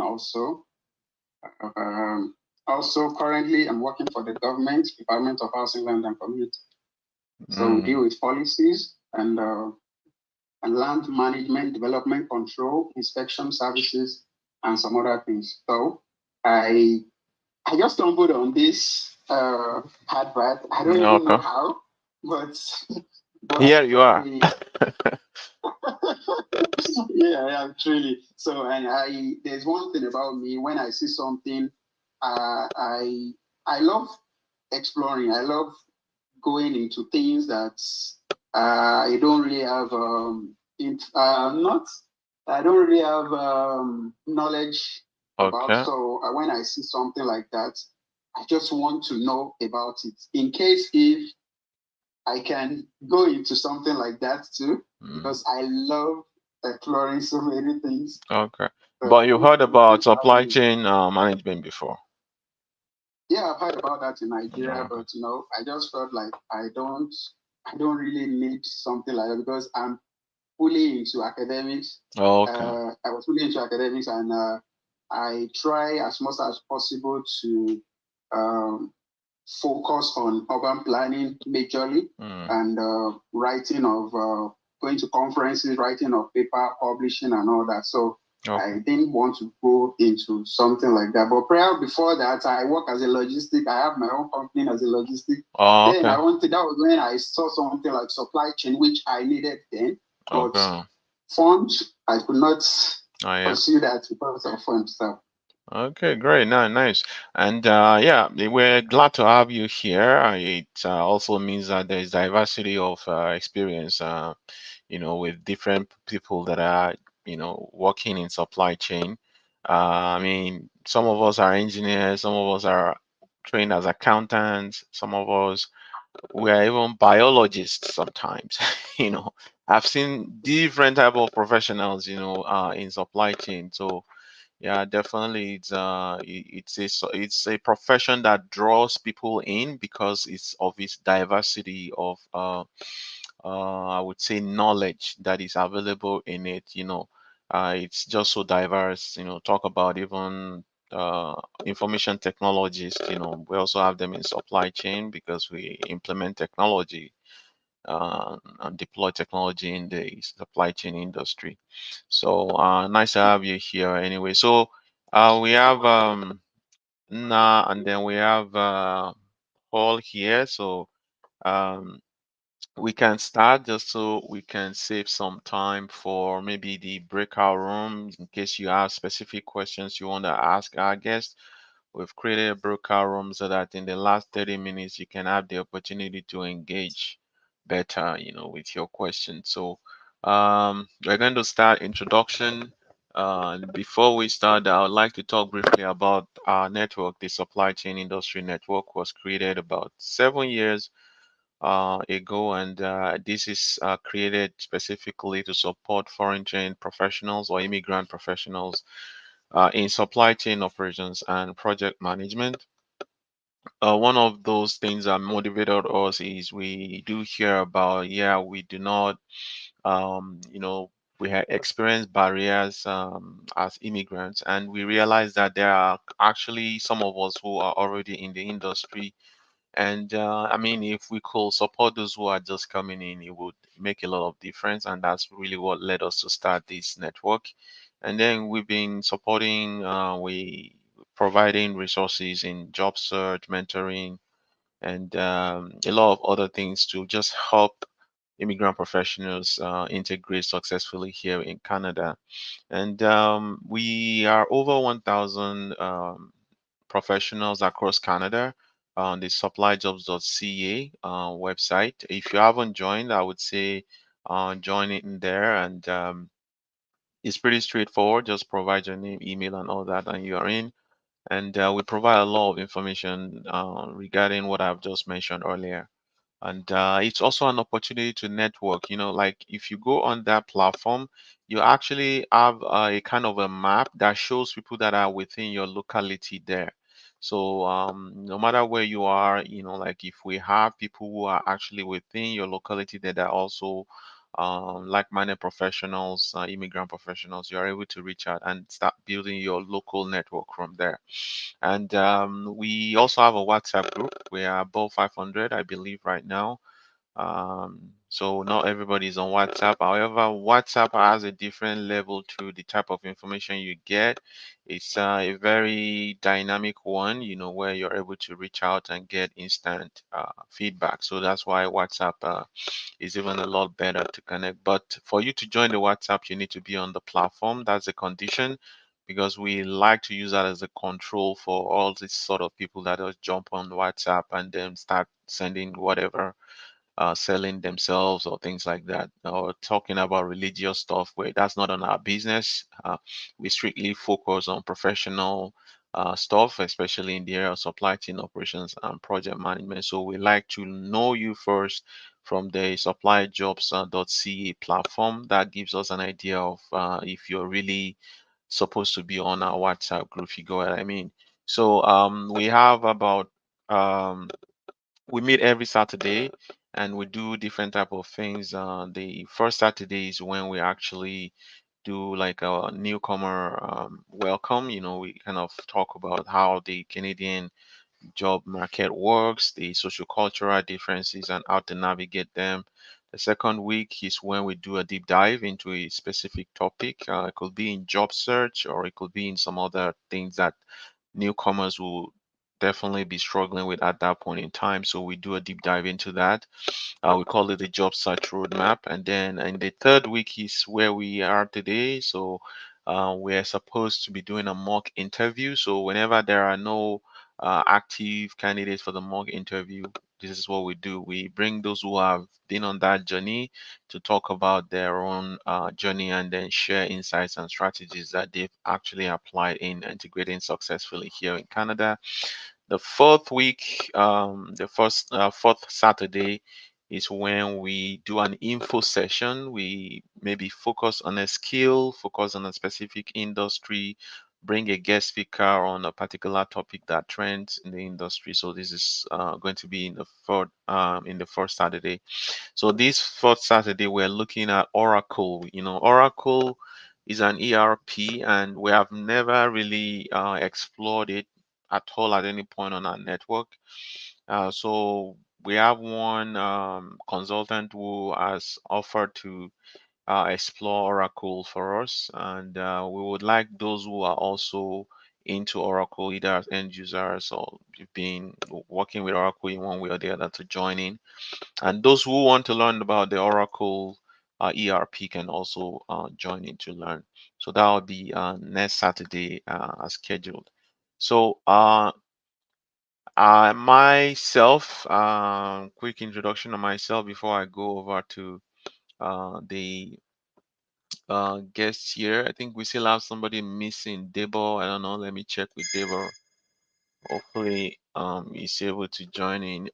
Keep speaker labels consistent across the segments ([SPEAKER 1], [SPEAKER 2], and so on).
[SPEAKER 1] also. Also, currently, I'm working for the government, Department of Housing, Land and Community. So we deal with policies and land management, development control, inspection services, and some other things. So I I just stumbled on this advert. I don't even know
[SPEAKER 2] Okay.
[SPEAKER 1] how, but
[SPEAKER 2] Here you are.
[SPEAKER 1] probably yeah, yeah, truly. So, and there's one thing about me when I see something, I love exploring. I love going into things that I don't really have not I don't really have knowledge about.
[SPEAKER 2] Okay.
[SPEAKER 1] So when I see something like that, I just want to know about it in case if I can go into something like that too,
[SPEAKER 2] Mm,
[SPEAKER 1] because I love exploring so many things.
[SPEAKER 2] okay.
[SPEAKER 1] So
[SPEAKER 2] But you heard about
[SPEAKER 1] thanks for
[SPEAKER 2] supply
[SPEAKER 1] having me.
[SPEAKER 2] chain management before.
[SPEAKER 1] Yeah, I've heard about that in Nigeria,
[SPEAKER 2] Okay.
[SPEAKER 1] but I just felt like I don't really need something like that because I'm fully into academics.
[SPEAKER 2] Okay.
[SPEAKER 1] I was fully into academics, and I try as much as possible to um, focus on urban planning majorly
[SPEAKER 2] Mm,
[SPEAKER 1] and writing of going to conferences, writing of paper, publishing, and all that. So
[SPEAKER 2] okay.
[SPEAKER 1] I didn't want to go into something like that. But prior before that, I work as a logistic. I have my own company as a logistic.
[SPEAKER 2] Oh,
[SPEAKER 1] Then
[SPEAKER 2] okay.
[SPEAKER 1] I wanted that was when I saw something like supply chain, which I needed then, but
[SPEAKER 2] Okay.
[SPEAKER 1] funds I could not
[SPEAKER 2] Oh, yeah.
[SPEAKER 1] pursue that because of funds. So
[SPEAKER 2] Okay, great. Nice. And yeah, we're glad to have you here. It also means that there is diversity of experience, with different people that are, working in supply chain. I mean, some of us are engineers, some of us are trained as accountants, some of us we are even biologists sometimes. You know, I've seen different type of professionals, in supply chain. So yeah, definitely. It's a profession that draws people in because it's of its diversity of I would say knowledge that is available in it. It's just so diverse. Talk about even information technologists. We also have them in supply chain because we implement technology and deploy technology in the supply chain industry. So nice to have you here anyway. So we have Na and then we have Paul here. So um, we can start just so we can save some time for maybe the breakout room in case you have specific questions you want to ask our guests. We've created a breakout room so that in the last 30 minutes you can have the opportunity to engage better, with your questions. So we're going to start introduction. Before we start, I would like to talk briefly about our network. The Supply Chain Industry Network was created about 7 years ago, and this is created specifically to support foreign trained professionals or immigrant professionals in supply chain operations and project management. One of those things that motivated us is we do hear about, yeah, we do not, we have experienced barriers as immigrants, and we realize that there are actually some of us who are already in the industry. And I mean, if we could support those who are just coming in, it would make a lot of difference. And that's really what led us to start this network. And then we've been supporting, we providing resources in job search, mentoring, and a lot of other things to just help immigrant professionals integrate successfully here in Canada. And we are over 1,000 professionals across Canada on the supplyjobs.ca website. If you haven't joined, I would say join it in there. And it's pretty straightforward. Just provide your name, email, and all that, and you are in. And we provide a lot of information regarding what I've just mentioned earlier. And it's also an opportunity to network. Like if you go on that platform, you actually have a kind of a map that shows people that are within your locality there. So no matter where you are, like if we have people who are actually within your locality that are also like-minded professionals, immigrant professionals. You are able to reach out and start building your local network from there. And we also have a WhatsApp group. We are above 500, I believe, right now. So not everybody is on WhatsApp. However, WhatsApp has a different level to the type of information you get. It's a very dynamic one, where you're able to reach out and get instant feedback. So that's why WhatsApp is even a lot better to connect. But for you to join the WhatsApp, you need to be on the platform. That's a condition because we like to use that as a control for all these sort of people that just jump on WhatsApp and then start sending whatever, selling themselves or things like that, or talking about religious stuff where that's not on our business. We strictly focus on professional stuff, especially in the area of supply chain operations and project management. So we like to know you first from the supplyjobs.ca platform. That gives us an idea of if you're really supposed to be on our WhatsApp group, if you go what I mean. So we have about we meet every Saturday and we do different type of things. The first Saturday is when we actually do like a newcomer welcome. We kind of talk about how the Canadian job market works, the social cultural differences, and how to navigate them. The second week is when we do a deep dive into a specific topic. It could be in job search or it could be in some other things that newcomers will definitely be struggling with at that point in time. So we do a deep dive into that. We call it the job search roadmap. And then in the third week is where we are today. So we're supposed to be doing a mock interview. So whenever there are no active candidates for the mock interview, this is what we do. We bring those who have been on that journey to talk about their own journey and then share insights and strategies that they've actually applied in integrating successfully here in Canada. The fourth week, the first fourth Saturday is when we do an info session. We maybe focus on a skill, focus on a specific industry, bring a guest speaker on a particular topic that trends in the industry. So this is going to be in the first Saturday. So this fourth Saturday, we're looking at Oracle. Oracle is an ERP, and we have never really explored it at all at any point on our network. So we have one consultant who has offered to explore Oracle for us, and we would like those who are also into Oracle, either as end users or you've been working with Oracle in one way or the other, to join in. And those who want to learn about the Oracle ERP can also join in to learn. So that will be next Saturday as scheduled. So myself, quick introduction of myself before I go over to the guests here. I think we still have somebody missing, Debo. I don't know. Let me check with Debo. Hopefully, he's able to join in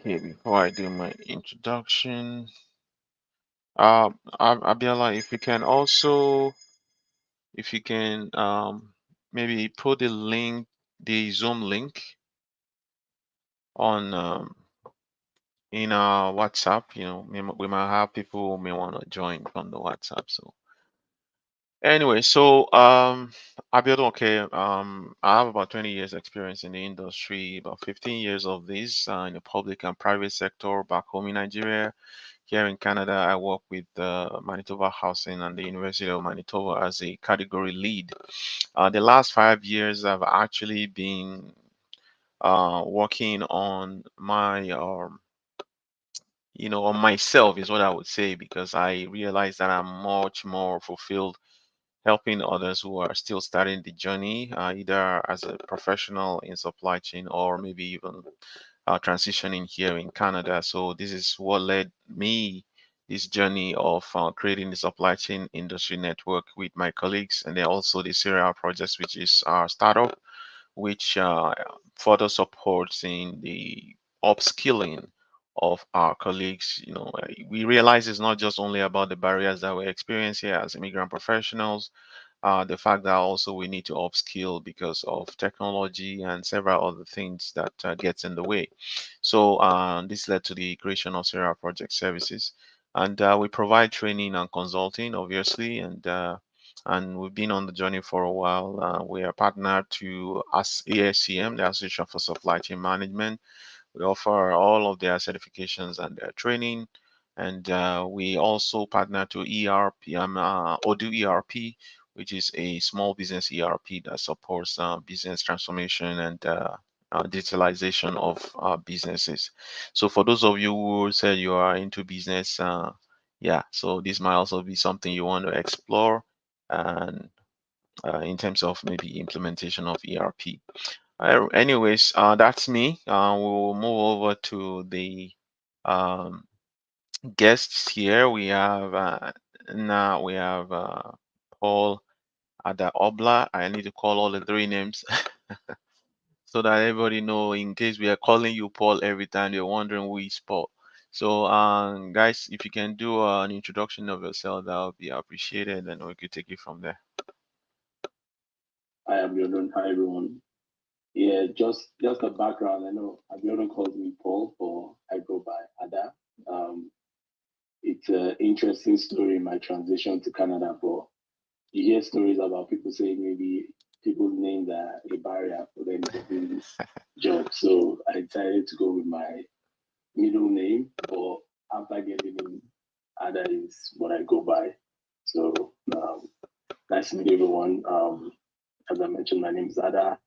[SPEAKER 2] here before I do my introduction. Abiola, if you can maybe put the link, the Zoom link on in our WhatsApp. We might have people who may want to join from the WhatsApp. So anyway, so Abiodun, okay, I have about 20 years experience in the industry, about 15 years of this in the public and private sector back home in Nigeria. Here in Canada, I work with Manitoba Housing and the University of Manitoba as a category lead. The last 5 years, I've actually been working on on myself is what I would say, because I realize that I'm much more fulfilled helping others who are still starting the journey, either as a professional in supply chain or maybe even transitioning here in Canada. So this is what led me this journey of creating the supply chain industry network with my colleagues, and then also the serial projects, which is our startup, which further supports in the upskilling of our colleagues. We realize it's not just only about the barriers that we experience here as immigrant professionals, the fact that also we need to upskill because of technology and several other things that gets in the way. So this led to the creation of Sarah Project Services, and we provide training and consulting, obviously, and we've been on the journey for a while. We are partnered to ASCM, the Association for Supply Chain Management. We offer all of their certifications and their training, and we also partner to ERP, Odoo ERP, which is a small business ERP that supports business transformation and digitalization of businesses. So for those of you who said you are into business, yeah, so this might also be something you want to explore, and in terms of maybe implementation of ERP. Anyways, that's me. We'll move over to the um, guests here. We have now we have Paul Ada Obla. I need to call all the three names so that everybody know. In case we are calling you Paul every time, they're wondering who is Paul. So, guys, if you can do an introduction of yourself, that would be appreciated, and we could take it from there.
[SPEAKER 3] Hi, Abiodun. Hi, everyone. Yeah, just a background. I know Abiodun calls me Paul, but I go by Ada. Um, it's an interesting story in my transition to Canada, but you hear stories about people saying maybe people's names are a barrier for them getting jobs. So I decided to go with my middle name, but after getting in, Ada is what I go by. So nice to meet everyone. As I mentioned, my name is Ada.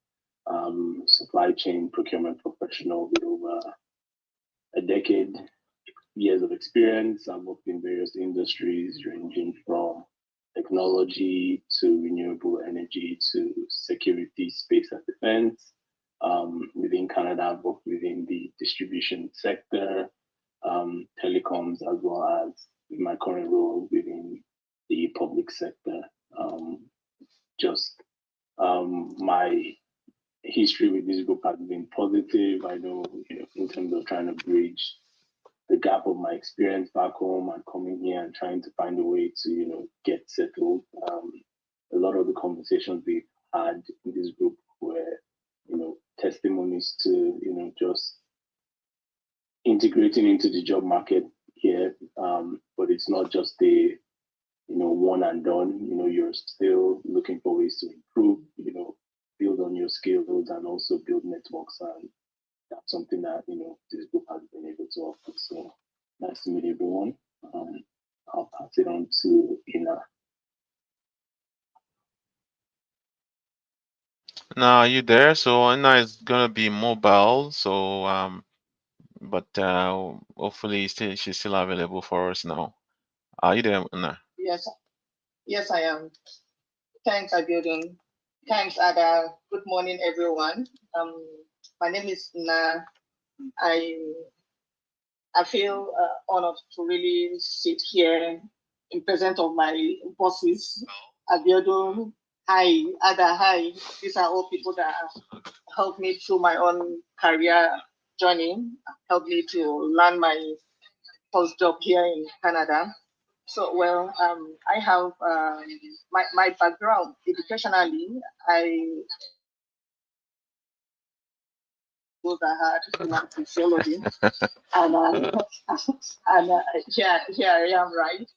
[SPEAKER 3] Supply chain procurement professional with over a decade years of experience. I've worked in various industries ranging from technology to renewable energy to security, space, and defense. Within Canada, I've worked within the distribution sector, telecoms, as well as in my current role within the public sector. Just my history with this group has been positive. I know, in terms of trying to bridge the gap of my experience back home and coming here and trying to find a way to, get settled. A lot of the conversations we've had in this group were, testimonies to, just integrating into the job market here. But it's not just a, one and done. You're still looking for ways to improve, build on your skills and also build networks. And that's something that, this group has been able to offer. So nice to meet everyone. I'll pass it on to Ina.
[SPEAKER 2] Now, are you there? So Anna is gonna be mobile. So but hopefully she's still available for us now. Are you there, Anna?
[SPEAKER 4] Yes, I am. Thanks, Abiodun. Thanks, Ada. Good morning, everyone. My name is Na. I I feel honored to really sit here in presence of my bosses, Abiodun. Hi, Ada. Hi. These are all people that helped me through my own career journey, helped me to land my first job here in Canada. So, well, I have my background educationally. I those I had in physiology, and and here I am, right?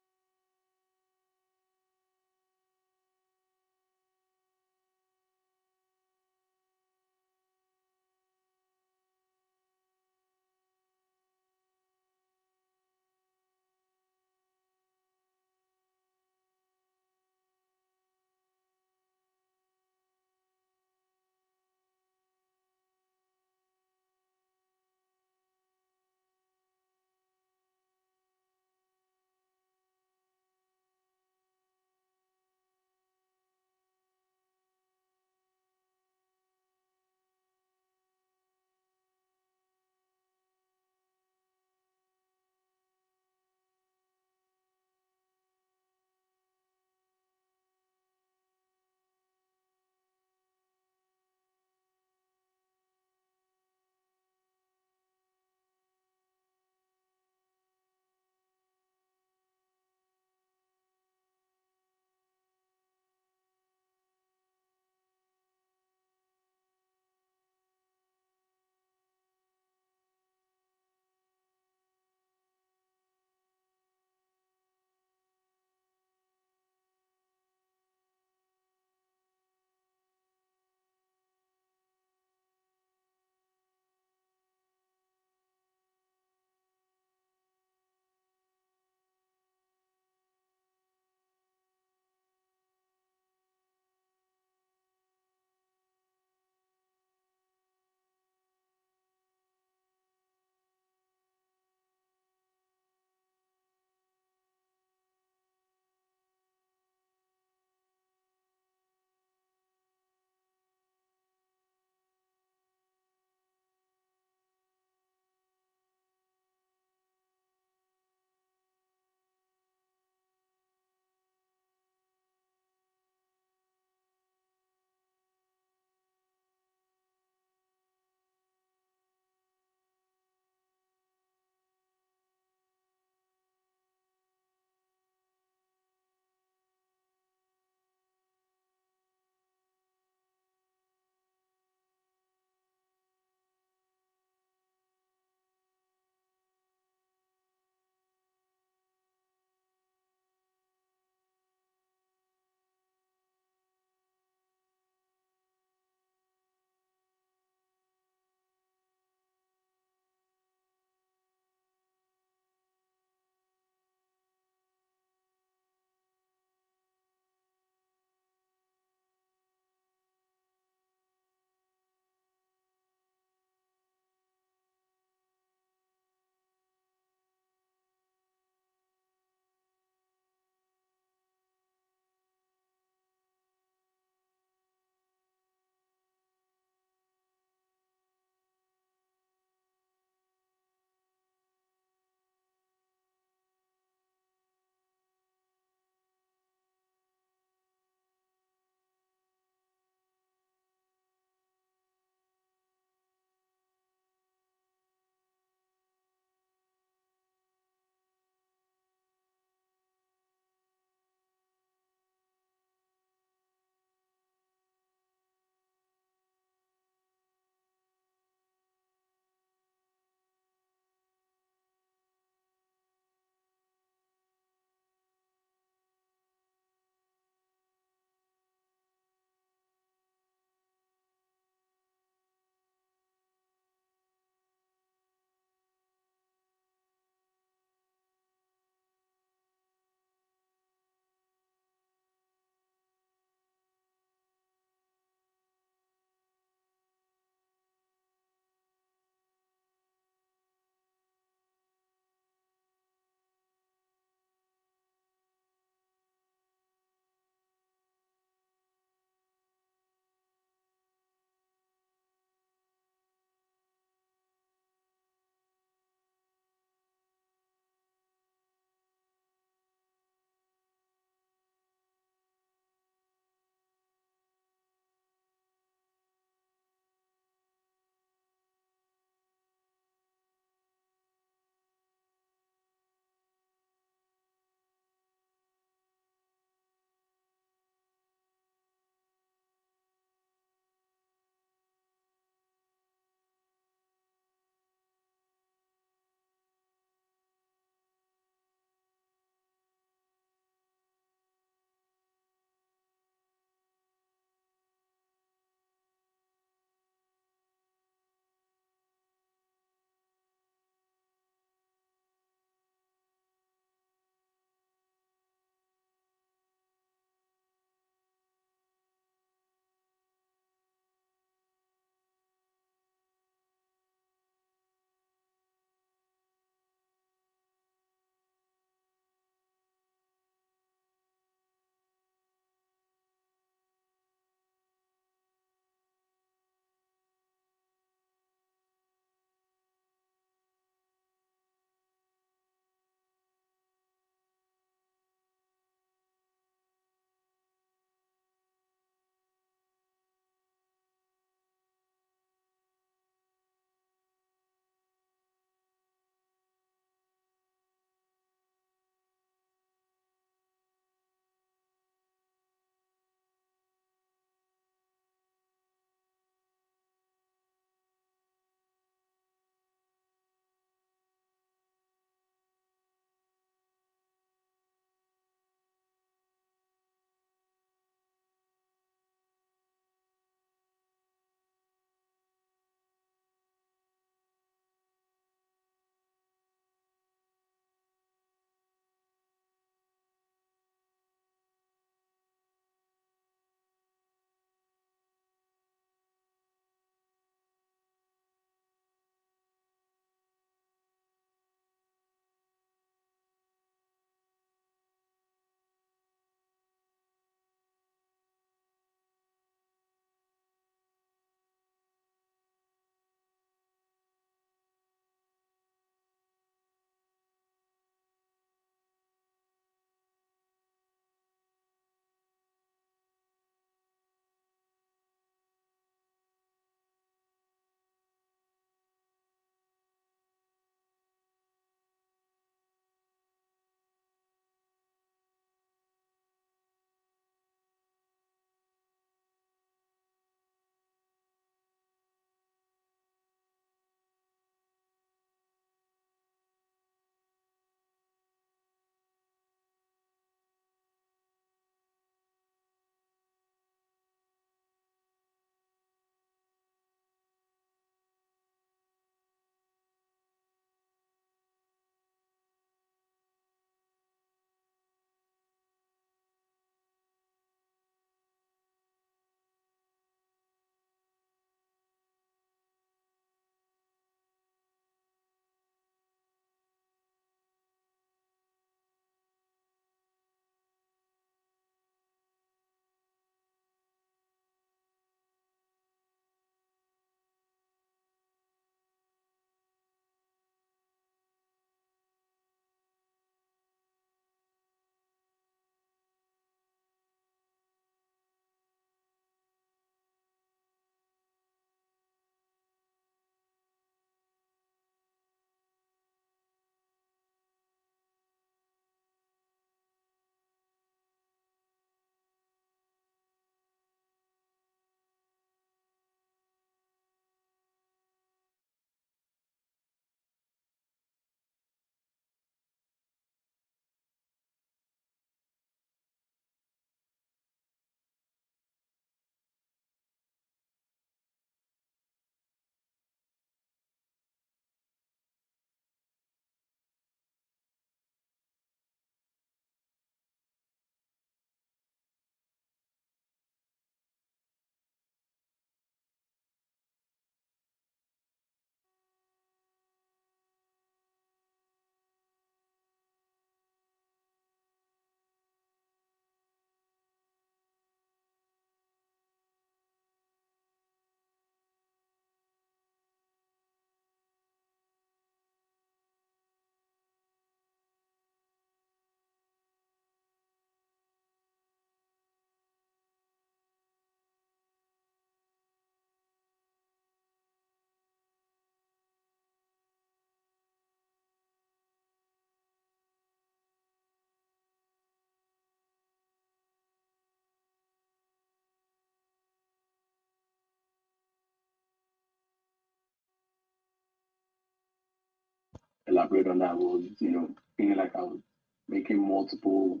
[SPEAKER 3] elaborate on that was, feeling like I was making multiple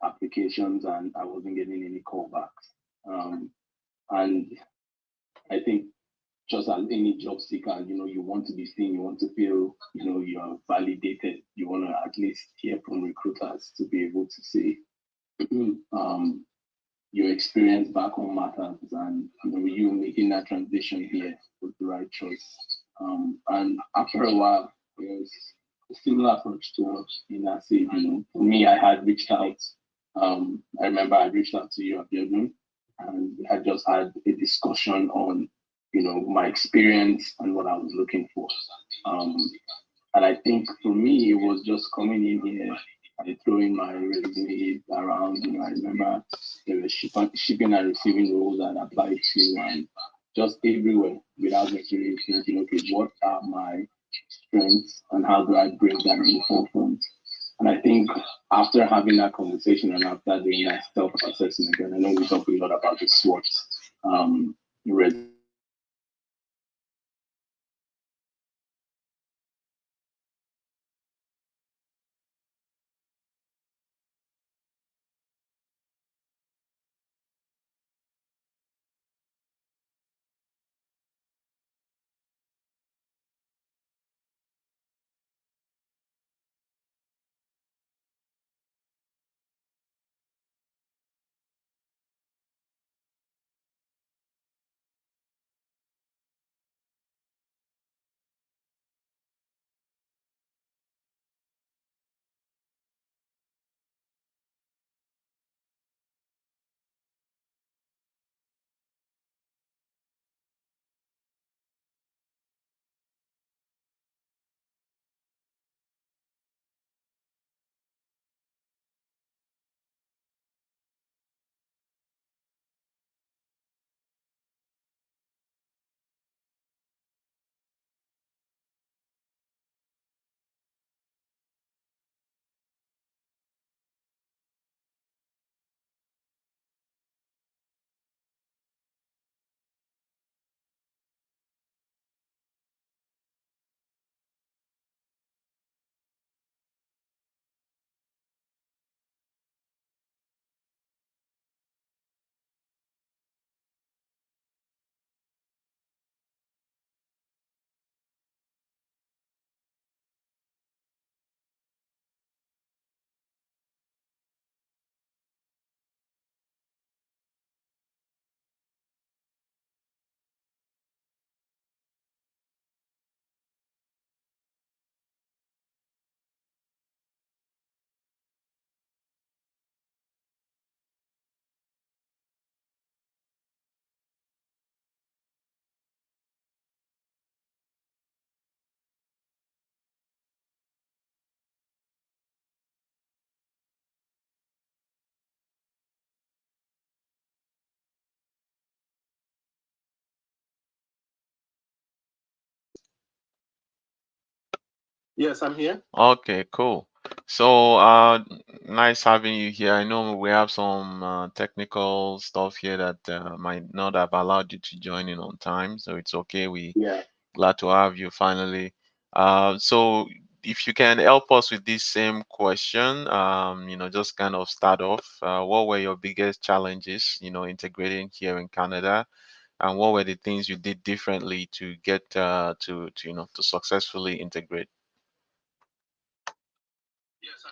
[SPEAKER 3] applications and I wasn't getting any callbacks. And I think just as any job seeker, you want to be seen, you want to feel, you're validated. You want to at least hear from recruiters to be able to say, your experience back home matters, and you making that transition here was the right choice. And after a while, it was a similar approach to what Ina said. For me, I had reached out. I remember I reached out to you, Abiodun, and we had just had a discussion on, my experience and what I was looking for. And I think for me, it was just coming in here and throwing my resume around. I remember there were shipping and receiving roles that I applied to, and just everywhere without necessarily thinking, okay, what are my strengths and how do I bring that in the forefront? And I think after having that conversation and after doing that self-assessment, and I know we talk a lot about the SWOT, Yes, I'm here.
[SPEAKER 2] Okay, cool. So, nice having you here. I know we have some technical stuff here that might not have allowed you to join in on time, so it's okay. We
[SPEAKER 3] Yeah.
[SPEAKER 2] glad to have you finally. So if you can help us with this same question, just kind of start off. What were your biggest challenges, integrating here in Canada, and what were the things you did differently to get to successfully integrate?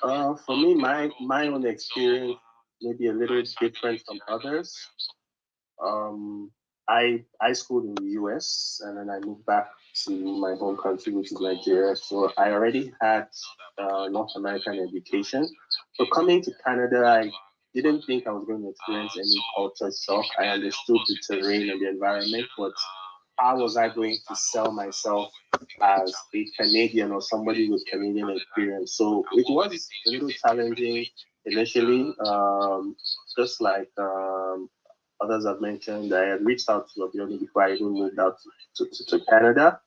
[SPEAKER 3] For me, my own experience may be a little different from others. Um, I schooled in the US and then I moved back to my home country, which is Nigeria. So I already had North American education. So coming to Canada, I didn't think I was going to experience any culture shock. I understood the terrain and the environment, but how was I going to sell myself as a Canadian or somebody with Canadian experience? So it was a little challenging initially, just like others have mentioned. I had reached out to Abiodun before I even moved out to Canada.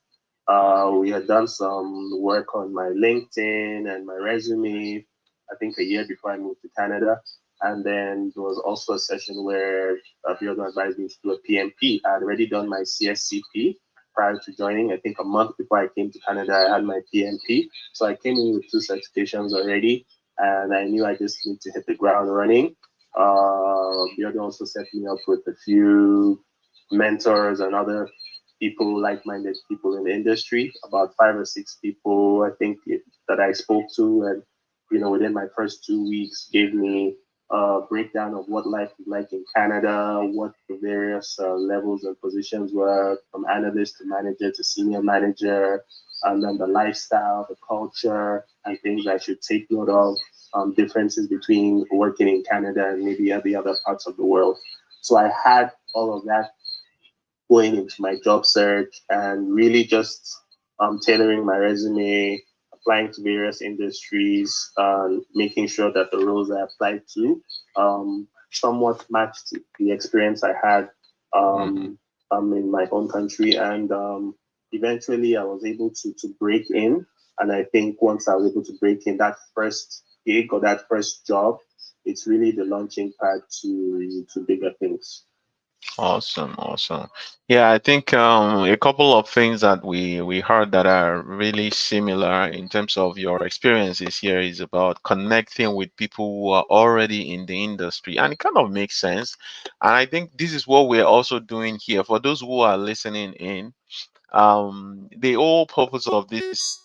[SPEAKER 3] We had done some work on my LinkedIn and my resume, I think a year before I moved to Canada. And then there was also a session where Abiodun advised me to do a PMP. I had already done my CSCP.
[SPEAKER 5] prior to joining. I think a month before I came to Canada, I had my PMP. So I came in with two certifications already, and I knew I just need to hit the ground running. Bjorn also set me up with a few mentors and other people, like-minded people in the industry, about 5 or 6 people, I think, that I spoke to. And, within my first 2 weeks, gave me a breakdown of what life is like in Canada, what the various levels and positions were, from analyst to manager to senior manager, and then the lifestyle, the culture, and things I should take note of, differences between working in Canada and maybe the other parts of the world. So I had all of that going into my job search and really just tailoring my resume, applying to various industries, making sure that the roles I applied to somewhat matched the experience I had in my home country. And eventually I was able to break in. And I think once I was able to break in, that first gig or that first job, it's really the launching pad to bigger things.
[SPEAKER 2] Awesome, awesome. Yeah, I think a couple of things that we heard that are really similar in terms of your experiences here is about connecting with people who are already in the industry, and it kind of makes sense. And I think this is what we're also doing here. For those who are listening in, the whole purpose of this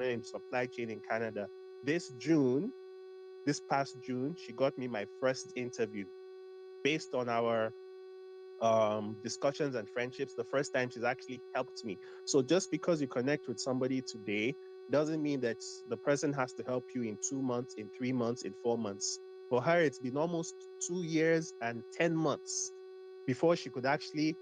[SPEAKER 5] in supply chain in Canada. This past June, she got me my first interview based on our discussions and friendships. The first time she's actually helped me. So just because you connect with somebody today doesn't mean that the person has to help you in 2 months, in 3 months, in 4 months. For her, it's been almost 2 years and 10 months before she could actually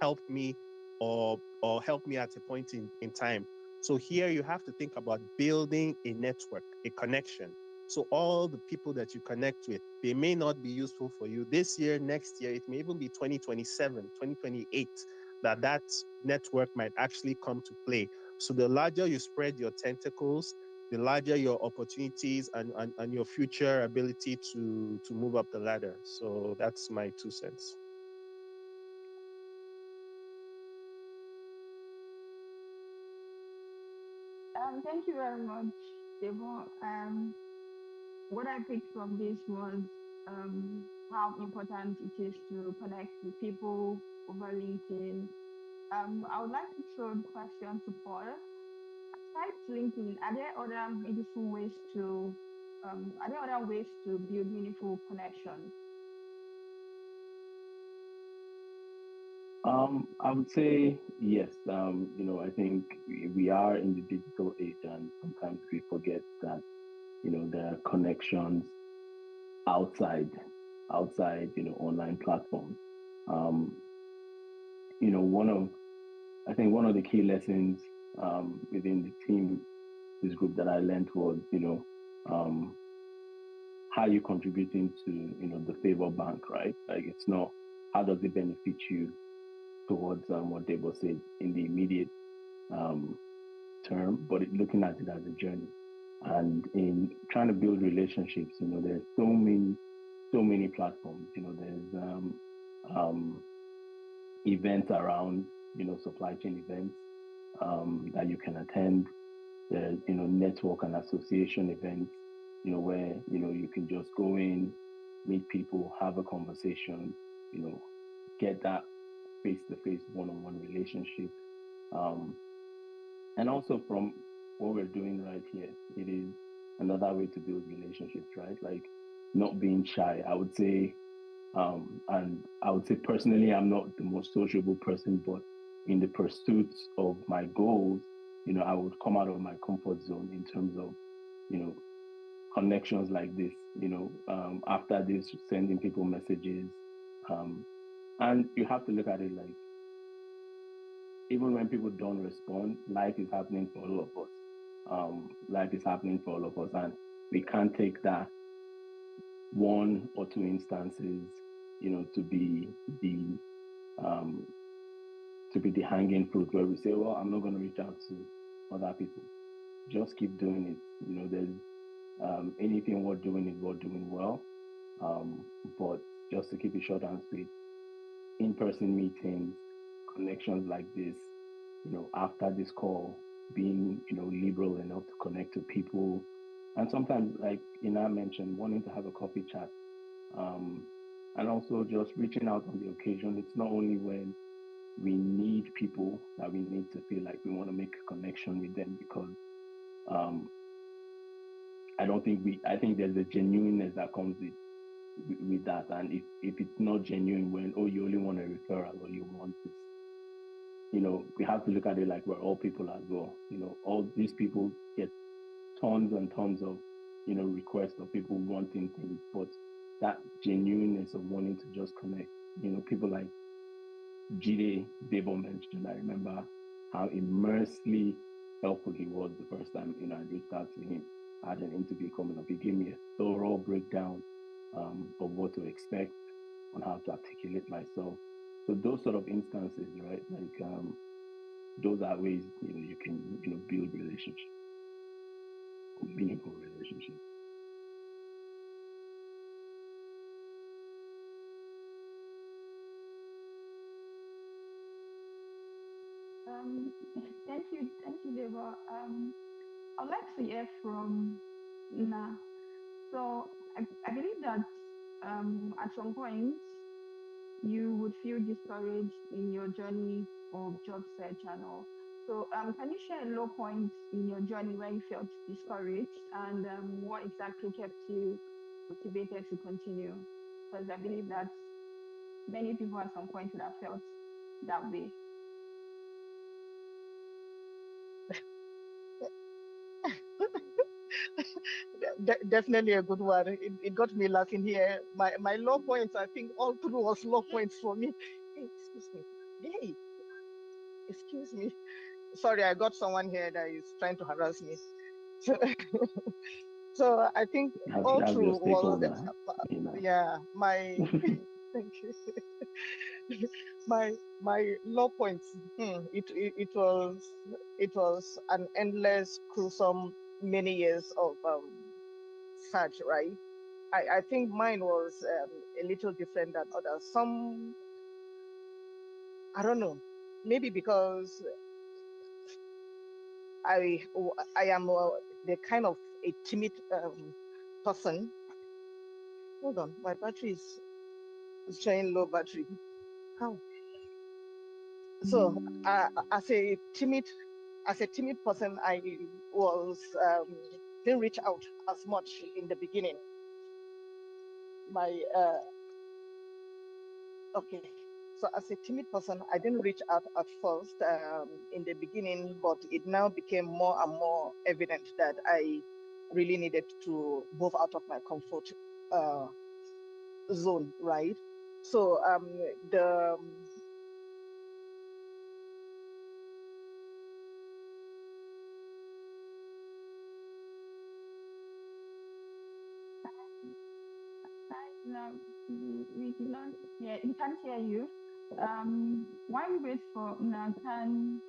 [SPEAKER 5] help me or help me at a point in time. So here you have to think about building a network, a connection. So all the people that you connect with, they may not be useful for you this year, next year. It may even be 2027, 2028, that network might actually come to play. So the larger you spread your tentacles, the larger your opportunities and your future ability to move up the ladder. So that's my 2 cents.
[SPEAKER 6] Thank you very much, Devon. What I picked from this was how important it is to connect with people over LinkedIn. I would like to throw the question to Paul. Besides LinkedIn, are there other meaningful ways to build meaningful connections?
[SPEAKER 3] I would say yes. I think we are in the digital age, and sometimes we forget that, there are connections outside, online platforms. Um, one of the key lessons within the team, this group that I learned was, um, how you contributing to, the favor bank, right? Like it's not how does it benefit you towards what Debo said in the immediate um, term, but looking at it as a journey. And in trying to build relationships, there's so many platforms. There's events around, supply chain events that you can attend. There's, network and association events, where, you can just go in, meet people, have a conversation, get that face-to-face one-on-one relationship. Um, and also from what we're doing right here, it is another way to build relationships, right? Like not being shy. And I would say personally, I'm not the most sociable person, but in the pursuit of my goals, I would come out of my comfort zone in terms of, connections like this, after this, sending people messages. Um, and you have to look at it like, even when people don't respond, life is happening for all of us. Life is happening for all of us. And we can't take that one or two instances, to be the um, hanging fruit where we say, well, I'm not going to reach out to other people. Just keep doing it. There's anything worth doing is worth doing well. But just to keep it short and sweet, in-person meetings, connections like this, after this call, being, liberal enough to connect to people. And sometimes, like Ina mentioned, wanting to have a coffee chat. Um, and also just reaching out on the occasion. It's not only when we need people that we need to feel like we want to make a connection with them, because um, I think there's a genuineness that comes with that. And if it's not genuine, when, oh, you only want a referral or you want this, we have to look at it like we're all people as well. All these people get tons and tons of, requests of people wanting things, but that genuineness of wanting to just connect, people like Jide Debo mentioned, I remember how immensely helpful he was the first time, I reached out to him. I had an interview coming up. He gave me a thorough breakdown of what to expect, on how to articulate myself. So those sort of instances, right? Like those are ways you can build relationships, meaningful relationships.
[SPEAKER 6] Um, thank you, Deva. I'd like to hear from Na. So I believe that at some point you would feel discouraged in your journey of job search and all. So can you share a low point in your journey where you felt discouraged and what exactly kept you motivated to continue? Because I believe that many people at some point would have felt that way.
[SPEAKER 7] Definitely a good one. It got me laughing here. My low points, I think all through was low points for me. Hey, excuse me. Hey, excuse me. Sorry, I got someone here that is trying to harass me. So, so I think all
[SPEAKER 3] That's your
[SPEAKER 7] through was
[SPEAKER 3] stakeholder.
[SPEAKER 7] yeah, my thank you. My low points. It was an endless, gruesome many years of search, right? I think mine was a little different than others. Some, I don't know, maybe because I I am the kind of a timid person. Hold on, my battery is showing low battery. How? So as a timid person, I was didn't reach out as much in the beginning. My Okay. So as a timid person, I didn't reach out at first in the beginning, but it now became more and more evident that I really needed to move out of my comfort uh, zone, right? So the
[SPEAKER 6] No, we did not hear. We can't hear you. While we wait for can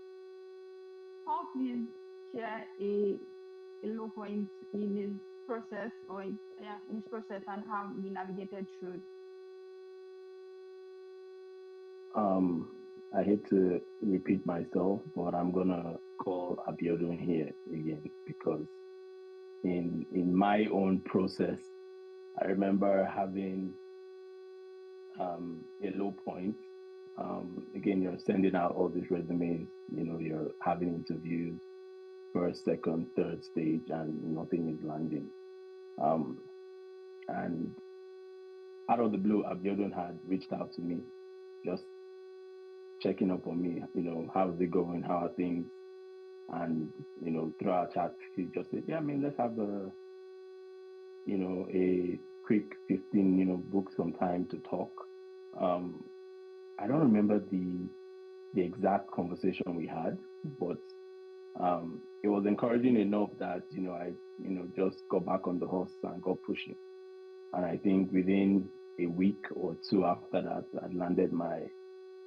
[SPEAKER 6] Paul please share a low point in his process or yeah, in his process and how we navigated through.
[SPEAKER 3] I hate to repeat myself, but I'm gonna call Abiodun here again because in my own process, I remember having a low point. Again, you're sending out all these resumes, you're having interviews, first, second, third stage, and nothing is landing. And out of the blue, Abiodun had reached out to me, just checking up on me, how's it going? How are things? And, through our chat, he just said, yeah, I mean, let's have a quick 15, book some time to talk. I don't remember the exact conversation we had, but it was encouraging enough that, I, just got back on the horse and got pushing. And I think within a week or two after that, I landed my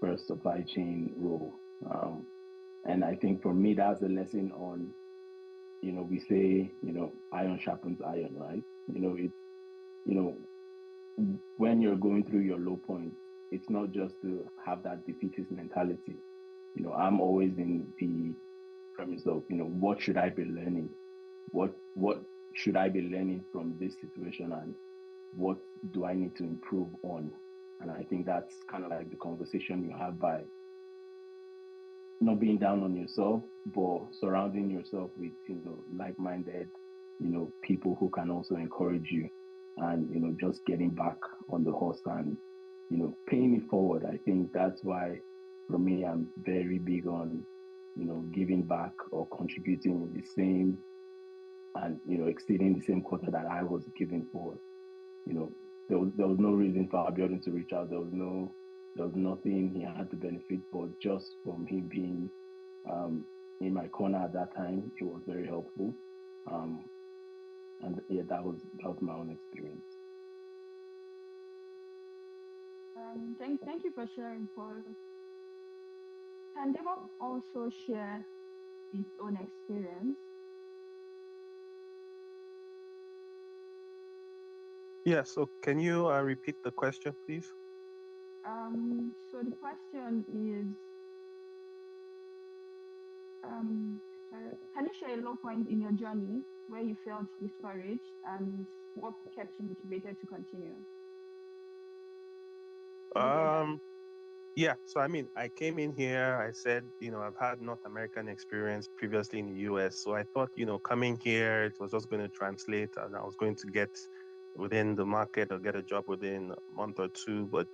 [SPEAKER 3] first supply chain role. And I think for me, that's a lesson on, we say, iron sharpens iron, right? It's, when you're going through your low point, it's not just to have that defeatist mentality. I'm always in the premise of, what should I be learning? What should I be learning from this situation, and what do I need to improve on? And I think that's kind of like the conversation you have by not being down on yourself, but surrounding yourself with, like-minded, people who can also encourage you, and, just getting back on the horse and, paying it forward. I think that's why, for me, I'm very big on, giving back or contributing the same and, exceeding the same quota that I was giving for. There was no reason for Abiodun to reach out. There was nothing he had to benefit, but just from him being in my corner at that time, it was very helpful. And yeah, that was my own experience.
[SPEAKER 6] Thank you for sharing, Paul. Can Devon also share his own experience?
[SPEAKER 8] Yeah, so can you repeat the question, please?
[SPEAKER 6] So the question is, can you share a low point in your journey where you felt discouraged and what kept you motivated to continue?
[SPEAKER 8] Um, Yeah, so I mean, I came in here, I said, I've had North American experience previously in the US. So I thought, coming here, it was just going to translate and I was going to get within the market or get a job within a month or two. But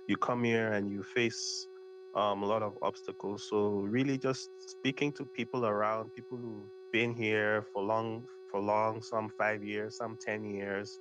[SPEAKER 8] you come here and you face a lot of obstacles. So really just speaking to people around, people who've been here for long, some 5 years, some 10 years,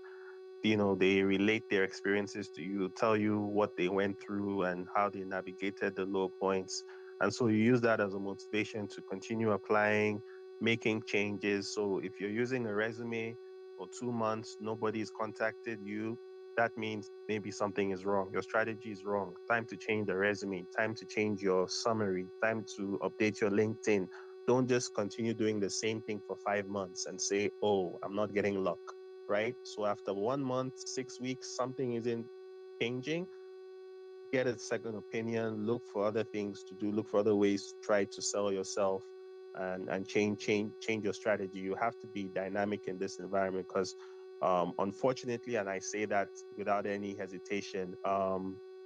[SPEAKER 8] they relate their experiences to you, tell you what they went through and how they navigated the low points. And so you use that as a motivation to continue applying, making changes. So if you're using a resume for 2 months, nobody's contacted you, that means maybe something is wrong. Your strategy is wrong. Time to change the resume, time to change your summary, time to update your LinkedIn. Don't just continue doing the same thing for 5 months and say, oh, I'm not getting luck, right? So after 1 month, 6 weeks, something isn't changing, get a second opinion, look for other things to do, look for other ways to try to sell yourself and change your strategy. You have to be dynamic in this environment because unfortunately, and I say that without any hesitation,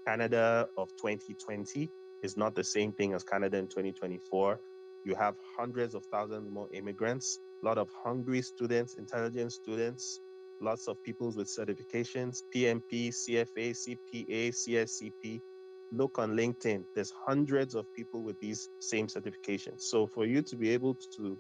[SPEAKER 8] Canada of 2020 is not the same thing as Canada in 2024. You have hundreds of thousands more immigrants, a lot of hungry students, intelligent students, lots of people with certifications, PMP, CFA, CPA, CSCP. Look on LinkedIn. There's hundreds of people with these same certifications. So for you to be able to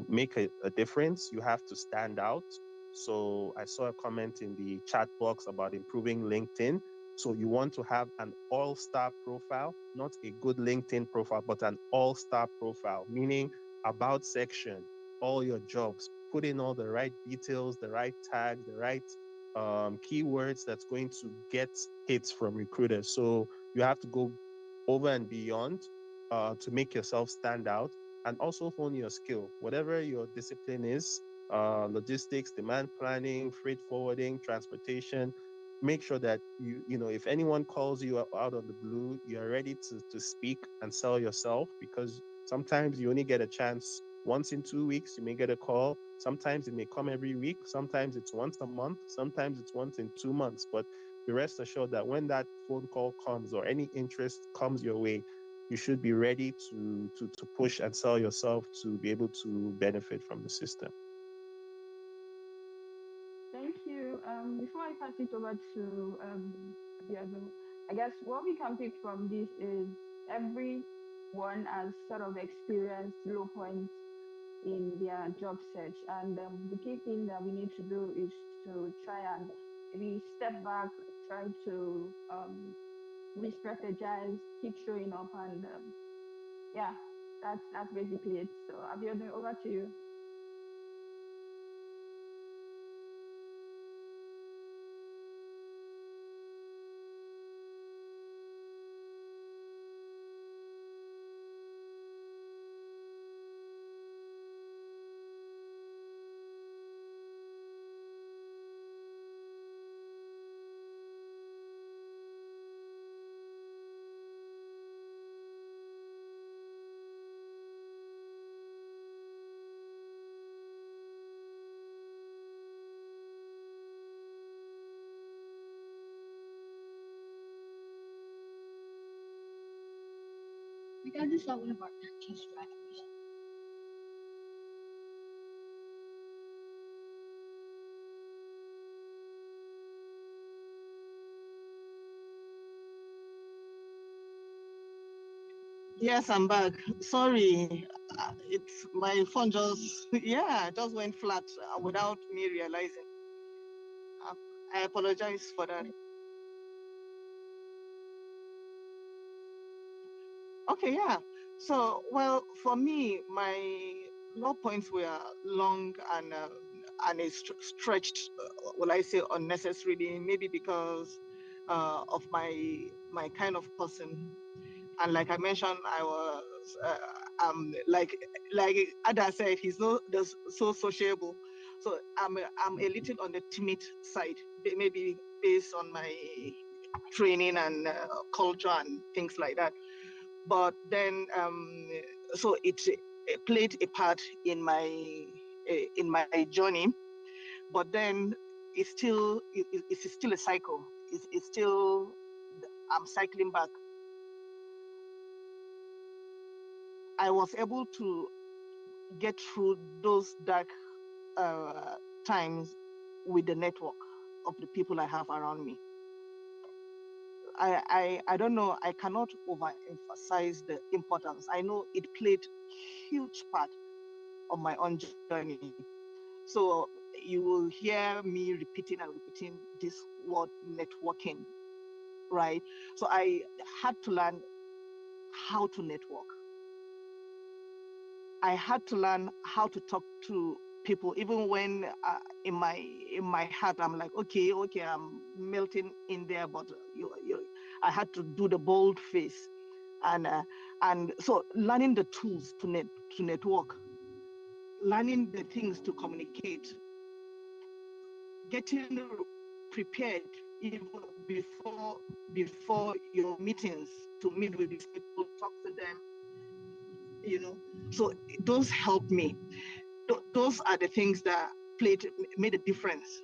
[SPEAKER 8] make a difference, you have to stand out. So I saw a comment in the chat box about improving LinkedIn. So you want to have an all-star profile, not a good LinkedIn profile, but an all-star profile, meaning about section, all your jobs, put in all the right details, the right tags, the right keywords that's going to get hits from recruiters. So you have to go over and beyond to make yourself stand out and also hone your skill. Whatever your discipline is, logistics, demand planning, freight forwarding, transportation, make sure that if anyone calls you out of the blue, you're ready to speak and sell yourself, because sometimes you only get a chance once in 2 weeks. You may get a call. Sometimes it may come every week. Sometimes it's once a month. Sometimes it's once in 2 months. But be rest assured that when that phone call comes or any interest comes your way, you should be ready to push and sell yourself to be able to benefit from the system.
[SPEAKER 6] Thank you. Before I pass it over to Abiodun, I guess what we can pick from this is everyone has sort of experienced low points in their job search, and the key thing that we need to do is to try and maybe step back, try to re-strategize, keep showing up, and yeah, that's basically it. So Abiodun, over to you.
[SPEAKER 9] Because this is one of our key strategies.
[SPEAKER 7] Yes, I'm back. Sorry, it's my phone just went flat without me realizing. I apologize for that. Okay, yeah. So, well, for me, my low points were long and stretched. Will I say unnecessarily? Maybe because of my kind of person. And like I mentioned, I was like Ada said, he's not so sociable. So I'm a little on the timid side, maybe based on my training and culture and things like that. But then so it played a part in my journey. But then it's still a cycle. It's still I'm cycling back. I was able to get through those dark times with the network of the people I have around me. I don't know, I cannot overemphasize the importance. I know it played huge part of my own journey. So you will hear me repeating and repeating this word networking, right? So I had to learn how to network. I had to learn how to talk to people, even when in my heart I'm like, okay, I'm melting in there, but I had to do the bold face, and so learning the tools to network, learning the things to communicate, getting prepared even before your meetings to meet with these people, talk to them, So those helped me. Those are the things that made a difference,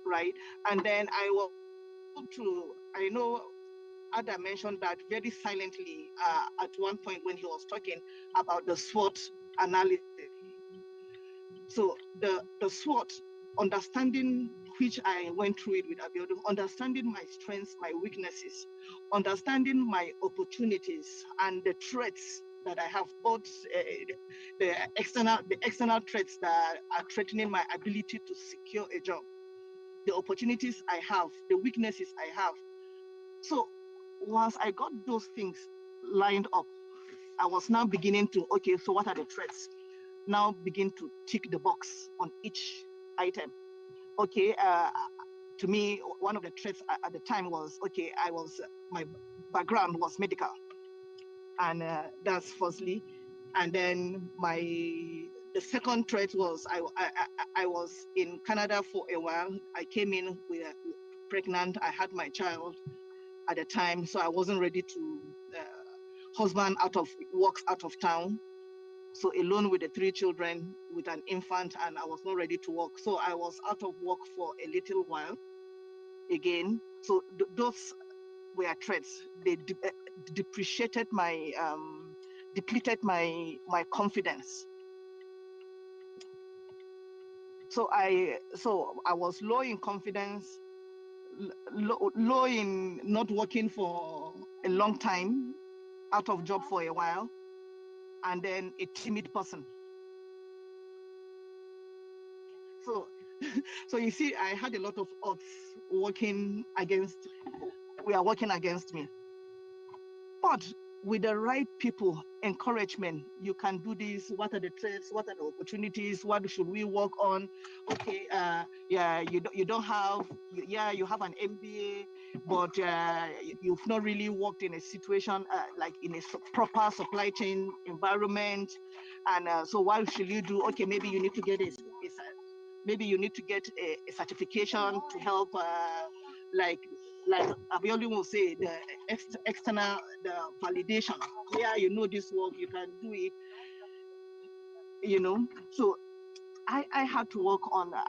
[SPEAKER 7] right? And then I was able to, I know Ada mentioned that very silently at one point when he was talking about the SWOT analysis. So the SWOT, understanding, which I went through it with Abiodun, understanding my strengths, my weaknesses, understanding my opportunities and the threats that I have, both the external threats that are threatening my ability to secure a job, the opportunities I have, the weaknesses I have. So once I got those things lined up, I was now beginning to, okay, so what are the threats? Now begin to tick the box on each item. Okay, to me, one of the threats at the time was, okay, my background was medical, and that's firstly. And then the second threat was I was in Canada for a while. I came in pregnant. I had my child at the time, so I wasn't ready to. Husband works out of town, so alone with the 3 children, with an infant, and I was not ready to work. So I was out of work for a little while again. So those were threats. They depreciated depleted my confidence. So I was low in confidence, low in not working for a long time, out of job for a while, and then a timid person. So you see, I had a lot of odds working against me. But with the right people, encouragement, you can do this. What are the threats? What are the opportunities? What should we work on? Okay, yeah, you don't have, you have an MBA, but you've not really worked in a situation like in a proper supply chain environment. And so what should you do? Okay, maybe you need to get maybe you need to get a certification to help, like Abiolu will say, the external, the validation. Yeah, you know this work, you can do it. So I had to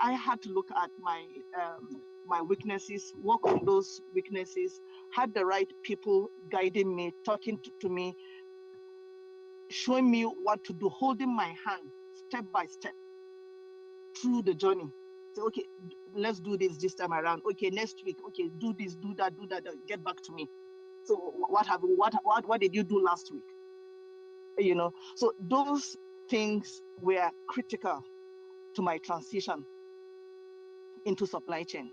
[SPEAKER 7] I had to look at my weaknesses, work on those weaknesses, had the right people guiding me, talking to me, showing me what to do, holding my hand step by step through the journey. So, okay, let's do this time around. Okay, next week, okay, do this, do that, get back to me. So what did you do last week? So those things were critical to my transition into supply chain.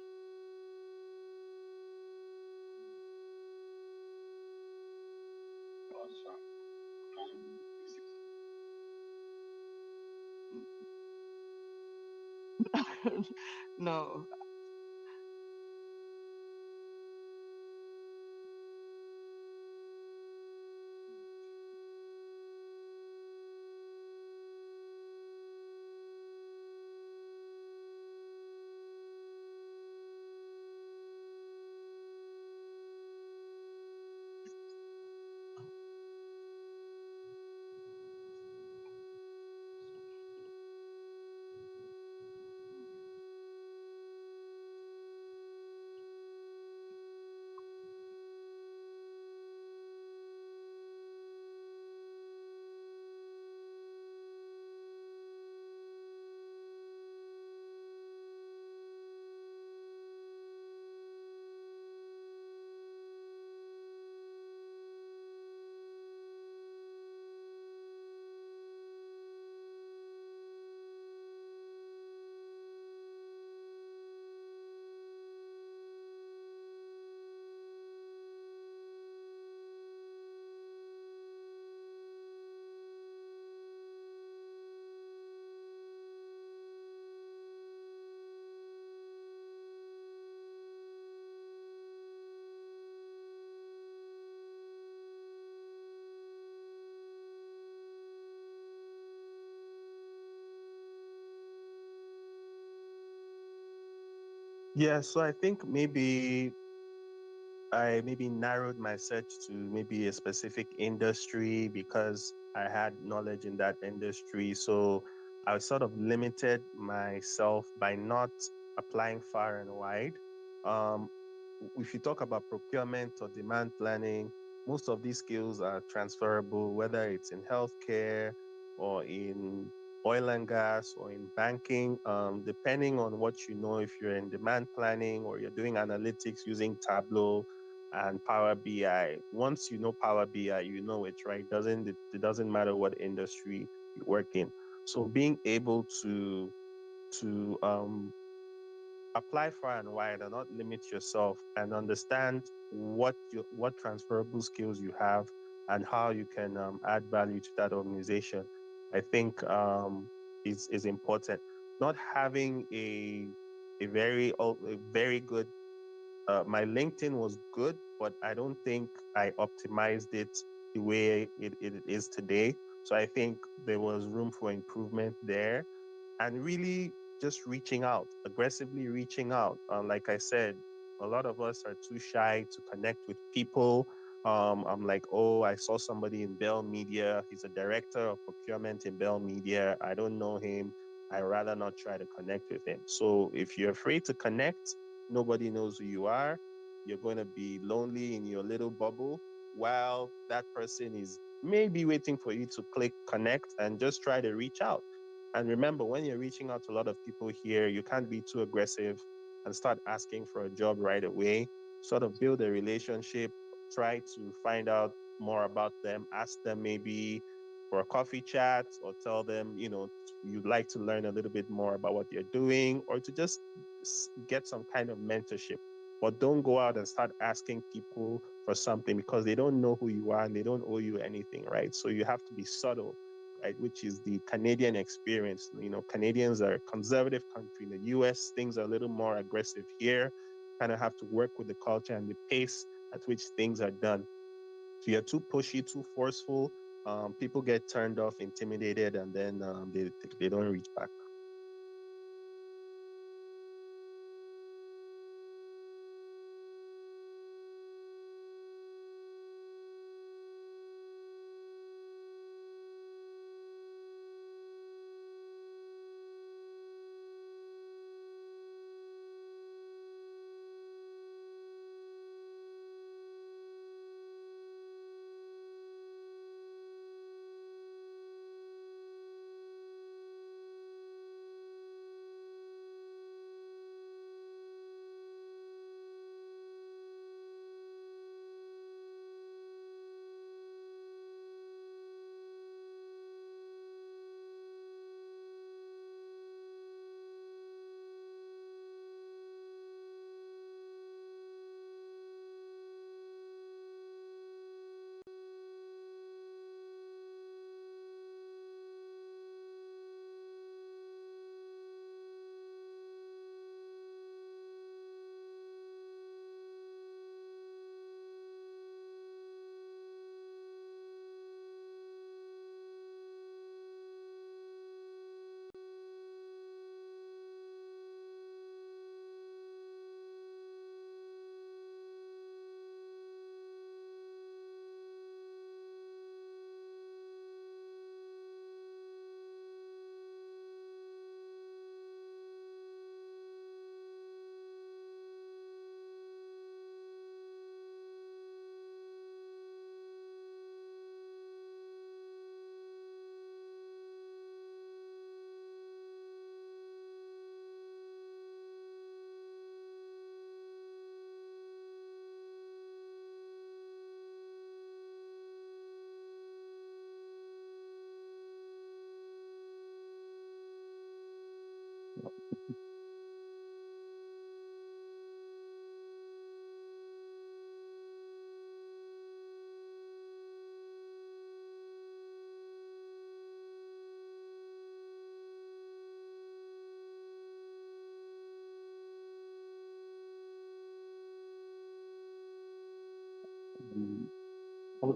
[SPEAKER 7] No.
[SPEAKER 8] Yeah, so I think maybe I maybe narrowed my search to maybe a specific industry because I had knowledge in that industry. So I sort of limited myself by not applying far and wide. Um, if you talk about procurement or demand planning, most of these skills are transferable, whether it's in healthcare or in oil and gas or in banking, depending on what you know. If you're in demand planning or you're doing analytics using Tableau and Power BI, once you know Power BI, you know it, right? It doesn't matter what industry you work in. So being able to apply far and wide and not limit yourself and understand what transferable skills you have and how you can add value to that organization, I think is important. Not having a very good my LinkedIn was good, but I don't think I optimized it the way it is today. So I think there was room for improvement there, and really just reaching out, aggressively reaching out. Like I said, a lot of us are too shy to connect with people. I'm like, oh, I saw somebody in Bell Media. He's a director of procurement in Bell Media. I don't know him. I rather not try to connect with him. So if you're afraid to connect, nobody knows who you are. You're going to be lonely in your little bubble while that person is maybe waiting for you to click connect and just try to reach out. And remember, when you're reaching out to a lot of people here, you can't be too aggressive and start asking for a job right away. Sort of build a relationship, try to find out more about them, ask them maybe for a coffee chat, or tell them, you'd like to learn a little bit more about what you're doing, or to just get some kind of mentorship. But don't go out and start asking people for something because they don't know who you are and they don't owe you anything, right? So you have to be subtle, right? Which is the Canadian experience. Canadians are a conservative country. In the US, things are a little more aggressive here. Kind of have to work with the culture and the pace at which things are done. So you're too pushy, too forceful. People get turned off, intimidated, and then they don't reach back.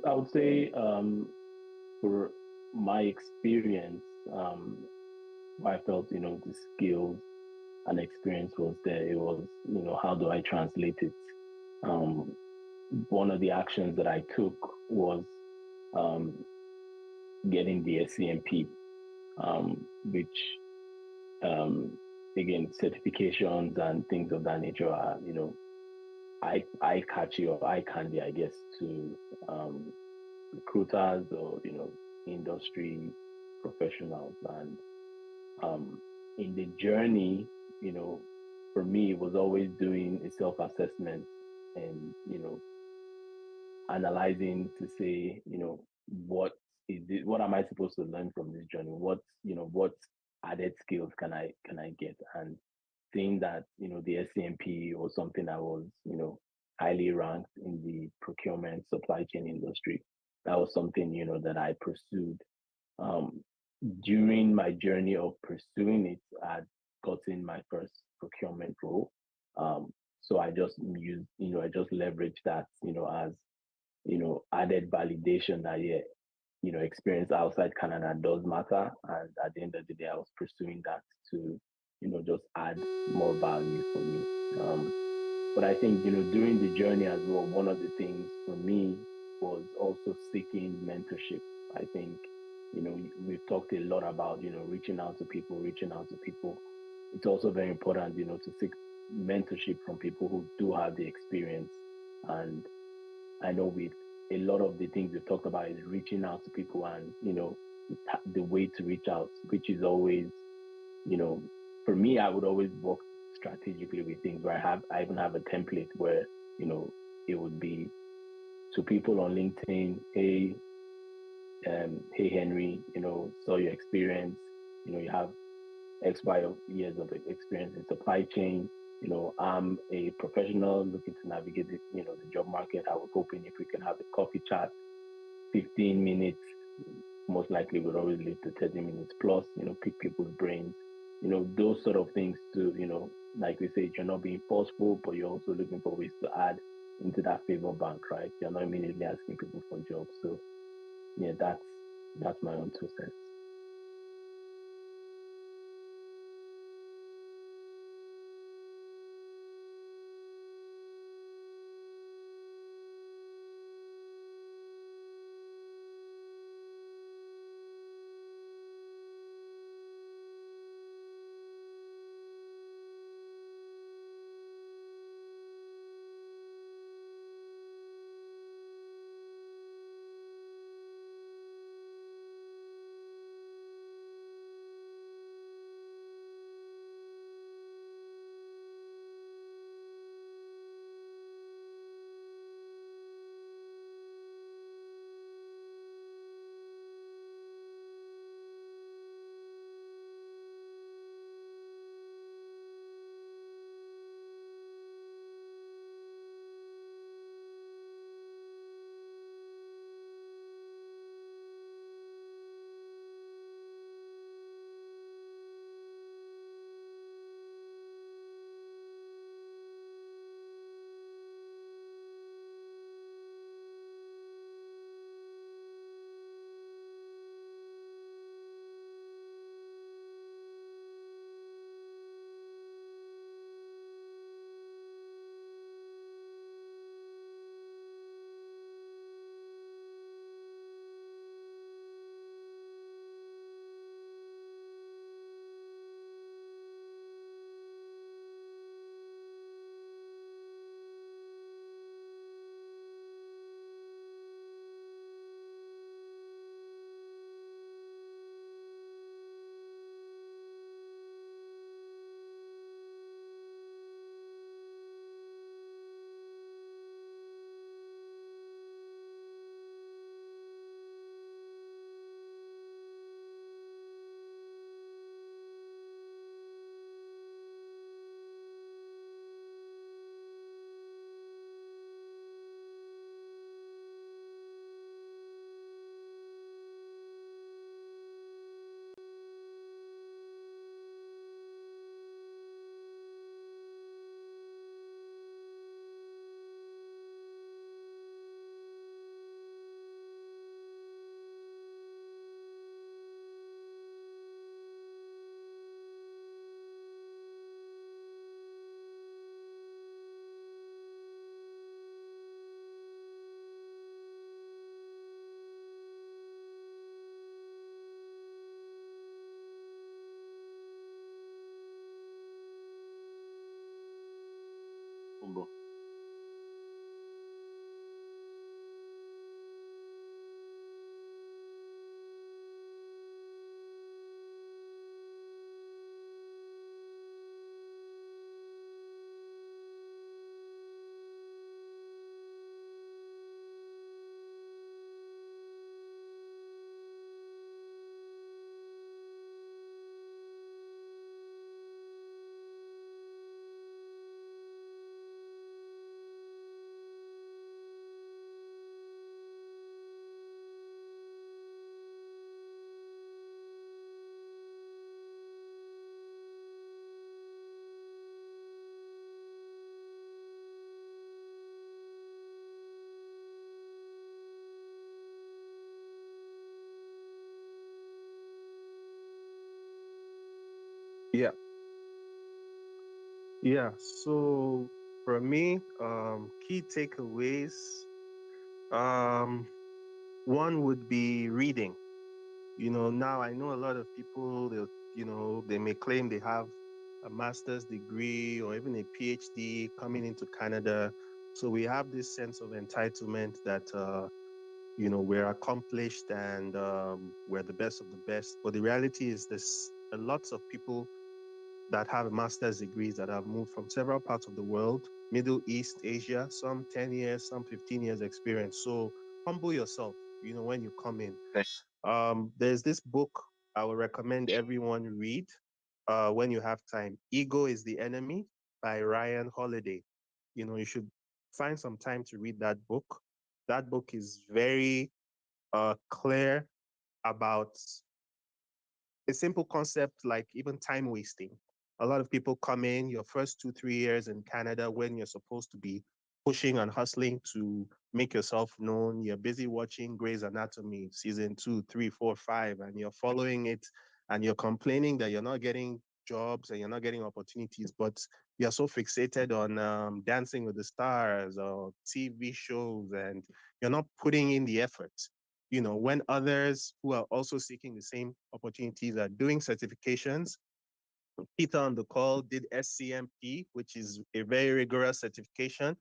[SPEAKER 3] I would say for my experience, I felt the skills an experience was there. It was, how do I translate it? Um, One of the actions that I took was um, getting the SCMP, which again, certifications and things of that nature are, eye catchy or eye candy, I guess, to recruiters or industry professionals. And in the journey, for me, it was always doing a self-assessment and analyzing to say, what is it, what am I supposed to learn from this journey? What added skills can I get? And seeing that, the SCMP was something that was, highly ranked in the procurement supply chain industry. That was something, that I pursued. Um, During my journey of pursuing it, I'd gotten my first procurement role. So I just used, I just leveraged that, as added validation that yeah, experience outside Canada does matter. And at the end of the day, I was pursuing that to, just add more value for me. But I think, during the journey as well, one of the things for me was also seeking mentorship. I think, we've talked a lot about, reaching out to people, reaching out to people. It's also very important, to seek mentorship from people who do have the experience. And I know with a lot of the things we've talked about is reaching out to people and, the way to reach out, which is always, for me, I would always work strategically with things where I even have a template where, it would be to people on LinkedIn, hey Henry, saw your experience, you have X, Y of years of experience in supply chain. I'm a professional looking to navigate the job market. I was hoping if we can have a coffee chat, 15 minutes, most likely would always lead to 30 minutes plus, pick people's brains, those sort of things to, like we say, you're not being forceful, but you're also looking for ways to add into that favor bank, right? You're not immediately asking people for jobs. So yeah, that's my own 2 cents.
[SPEAKER 10] humble.
[SPEAKER 8] Yeah. Yeah. So for me, key takeaways, um, one would be reading. Now I know a lot of people, they may claim they have a master's degree or even a PhD coming into Canada. So we have this sense of entitlement that, we're accomplished and we're the best of the best. But the reality is there's a lots of people that have master's degrees that have moved from several parts of the world, Middle East, Asia, some 10 years, some 15 years experience. So humble yourself, when you come in.
[SPEAKER 2] Yes.
[SPEAKER 8] There's this book I would recommend everyone read when you have time. Ego is the Enemy by Ryan Holiday. You should find some time to read that book. That book is very clear about a simple concept like even time wasting. A lot of people come in your first 2, 3 years in Canada when you're supposed to be pushing and hustling to make yourself known. You're busy watching Grey's Anatomy season 2, 3, 4, 5, and you're following it and you're complaining that you're not getting jobs and you're not getting opportunities, but you're so fixated on Dancing with the Stars or TV shows and you're not putting in the effort. When others who are also seeking the same opportunities are doing certifications. Peter on the call did SCMP, which is a very rigorous certification.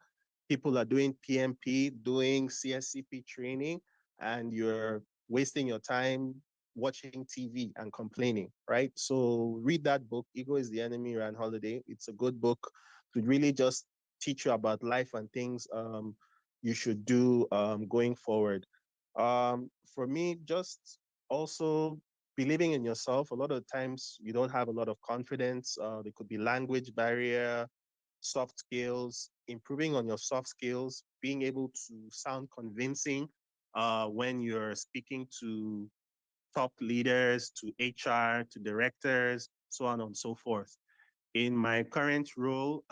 [SPEAKER 8] People are doing PMP, doing CSCP training, and you're wasting your time watching TV and complaining, right? So read that book, Ego is the Enemy, Ryan Holiday. It's a good book to really just teach you about life and things you should do going forward. For me, just also believing in yourself. A lot of times you don't have a lot of confidence. There could be language barrier, soft skills, improving on your soft skills, being able to sound convincing when you're speaking to top leaders, to HR, to directors, so on and so forth. In my current role,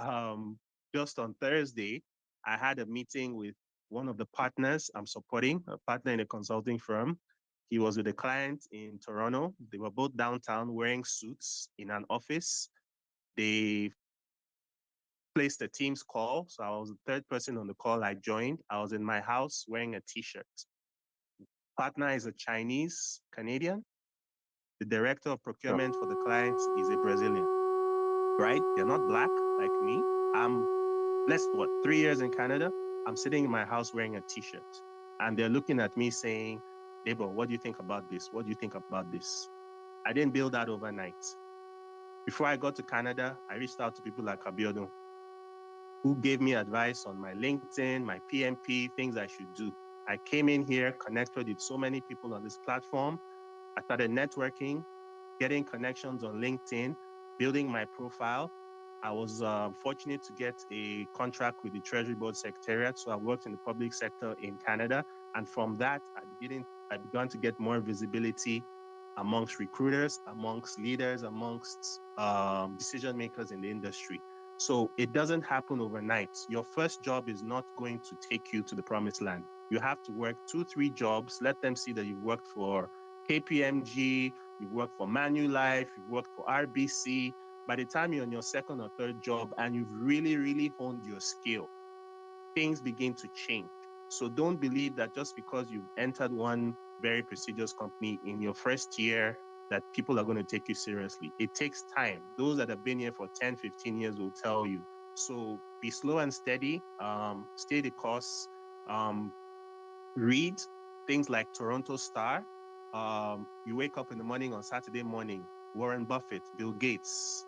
[SPEAKER 8] just on Thursday, I had a meeting with one of the partners I'm supporting, a partner in a consulting firm. He was with a client in Toronto. They were both downtown wearing suits in an office. They placed a Teams call. So I was the third person on the call. I joined. I was in my house wearing a T-shirt. Partner is a Chinese Canadian. The director of procurement for the clients is a Brazilian, right? They're not black like me. I'm blessed, 3 years in Canada? I'm sitting in my house wearing a T-shirt. And they're looking at me saying, Debo, what do you think about this? What do you think about this? I didn't build that overnight. Before I got to Canada, I reached out to people like Abiodun, who gave me advice on my LinkedIn, my PMP, things I should do. I came in here, connected with so many people on this platform. I started networking, getting connections on LinkedIn, building my profile. I was fortunate to get a contract with the Treasury Board Secretariat. So I worked in the public sector in Canada. And from that, I began to get more visibility amongst recruiters, amongst leaders, amongst decision makers in the industry. So it doesn't happen overnight. Your first job is not going to take you to the promised land. You have to work 2, 3 jobs. Let them see that you've worked for KPMG, you've worked for Manulife, you've worked for RBC. By the time you're on your second or third job and you've really, really honed your skill, things begin to change. So don't believe that just because you've entered one very prestigious company in your first year that people are going to take you seriously. It takes time. Those that have been here for 10, 15 years will tell you. So be slow and steady, stay the course, read things like Toronto Star. You wake up in the morning on Saturday morning, Warren Buffett, Bill Gates,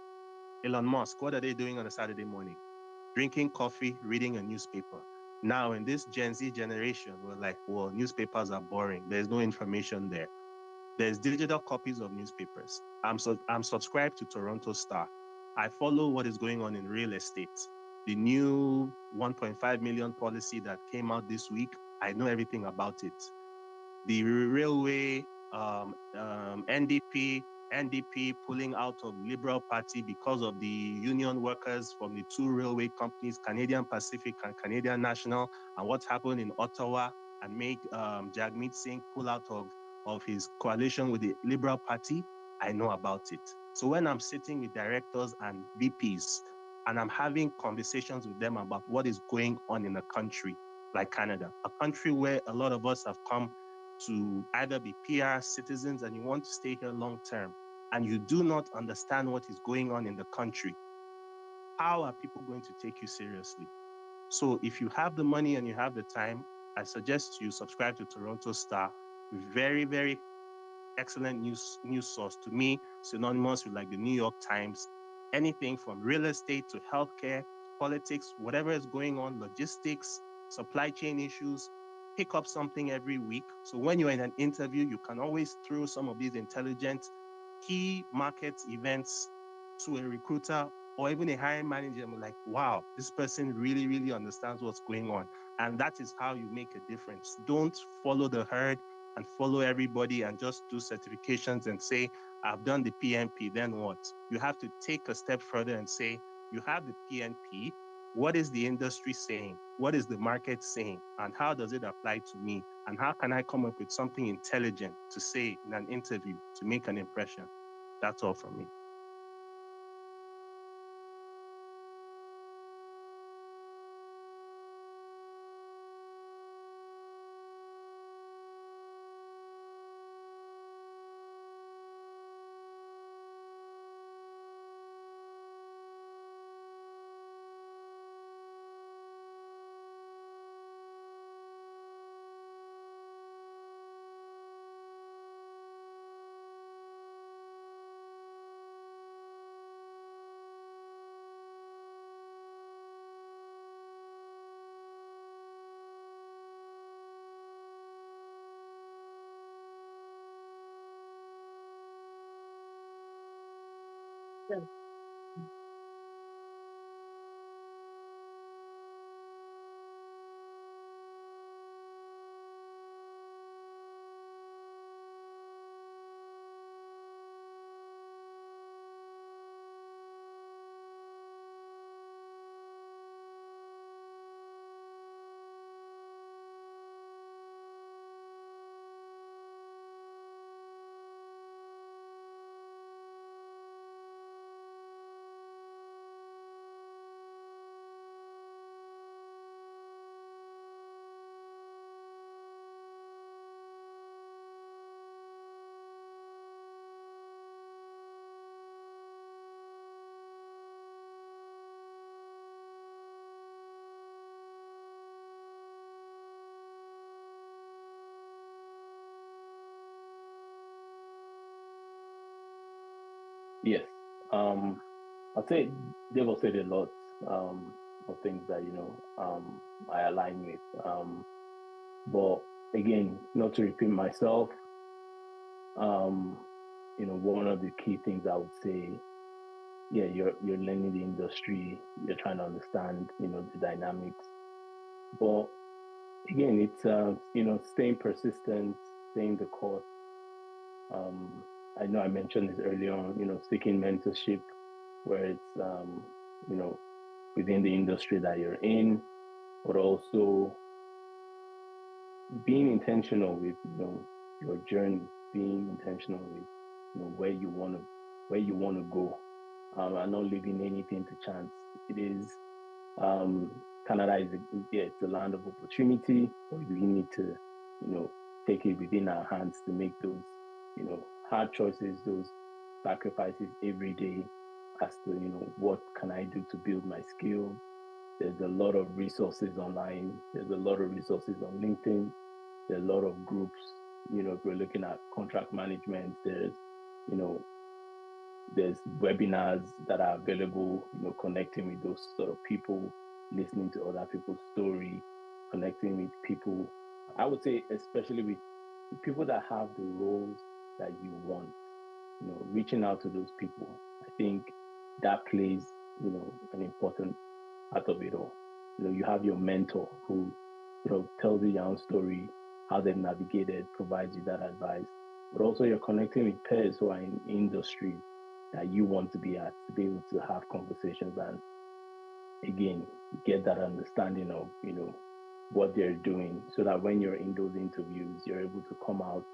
[SPEAKER 8] Elon Musk, what are they doing on a Saturday morning? Drinking coffee, reading a newspaper. Now, in this Gen Z generation, we're like, well, newspapers are boring. There's no information there. There's digital copies of newspapers. I'm subscribed to Toronto Star. I follow what is going on in real estate. The new 1.5 million policy that came out this week, I know everything about it. The railway, NDP pulling out of Liberal Party because of the union workers from the two railway companies, Canadian Pacific and Canadian National, and what's happened in Ottawa, and make Jagmeet Singh pull out of his coalition with the Liberal Party. I know about it. So when I'm sitting with directors and VPs and I'm having conversations with them about what is going on in a country like Canada, a country where a lot of us have come to either be PR citizens and you want to stay here long term, and you do not understand what is going on in the country, how are people going to take you seriously? So if you have the money and you have the time, I suggest you subscribe to Toronto Star. Very, very excellent news source to me, synonymous with like the New York Times. Anything from real estate to healthcare, politics, whatever is going on, logistics, supply chain issues, pick up something every week. So when you're in an interview, you can always throw some of these intelligent key market events to a recruiter or even a hiring manager and be like, wow, this person really, really understands what's going on. And that is how you make a difference. Don't follow the herd and follow everybody and just do certifications and say, I've done the PMP, then what? You have to take a step further and say, you have the PMP, what is the industry saying? What is the market saying? And how does it apply to me? And how can I come up with something intelligent to say in an interview to make an impression? That's all from me.
[SPEAKER 5] Yes. I'd say they've also said a lot of things that I align with. But again, not to repeat myself, one of the key things I would say, yeah, you're learning the industry, you're trying to understand, the dynamics. But again, it's staying persistent, staying the course. I know I mentioned this earlier on, seeking mentorship where it's within the industry that you're in, but also being intentional with your journey, being intentional with where you want to go, and not leaving anything to chance. It is Canada is it's a land of opportunity, but we need to take it within our hands to make those hard choices, those sacrifices every day as to what can I do to build my skills,
[SPEAKER 3] There's a lot of resources online. There's a lot of resources on LinkedIn. There's a lot of groups. If we're looking at contract management, you know, there's webinars that are available, connecting with those sort of people, listening to other people's story, connecting with people. I would say, especially with people that have the roles that you want, reaching out to those people. I think that plays, an important part of it all. You have your mentor who, tells you your own story, how they've navigated, provides you that advice, but also you're connecting with peers who are in industry that you want to be at, to be able to have conversations and again get that understanding of what they're doing, so that when you're in those interviews you're able to come out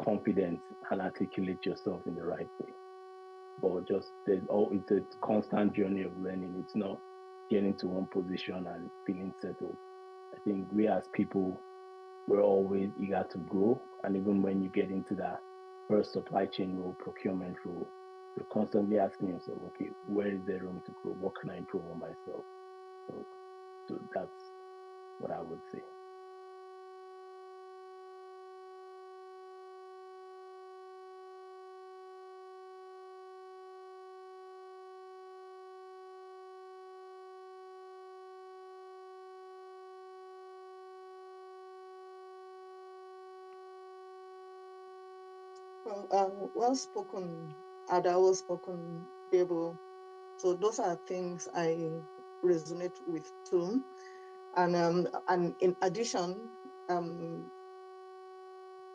[SPEAKER 3] confident and articulate yourself in the right way. But it's a constant journey of learning. It's not getting to one position and feeling settled. I think we as people, we're always eager to grow, and even when you get into that first supply chain role, procurement role, you're constantly asking yourself, okay, where is there room to grow? What can I improve on myself? So that's what I would say.
[SPEAKER 7] Well spoken, Ada, well spoken, Debo. So those are things I resonate with too. And in addition, I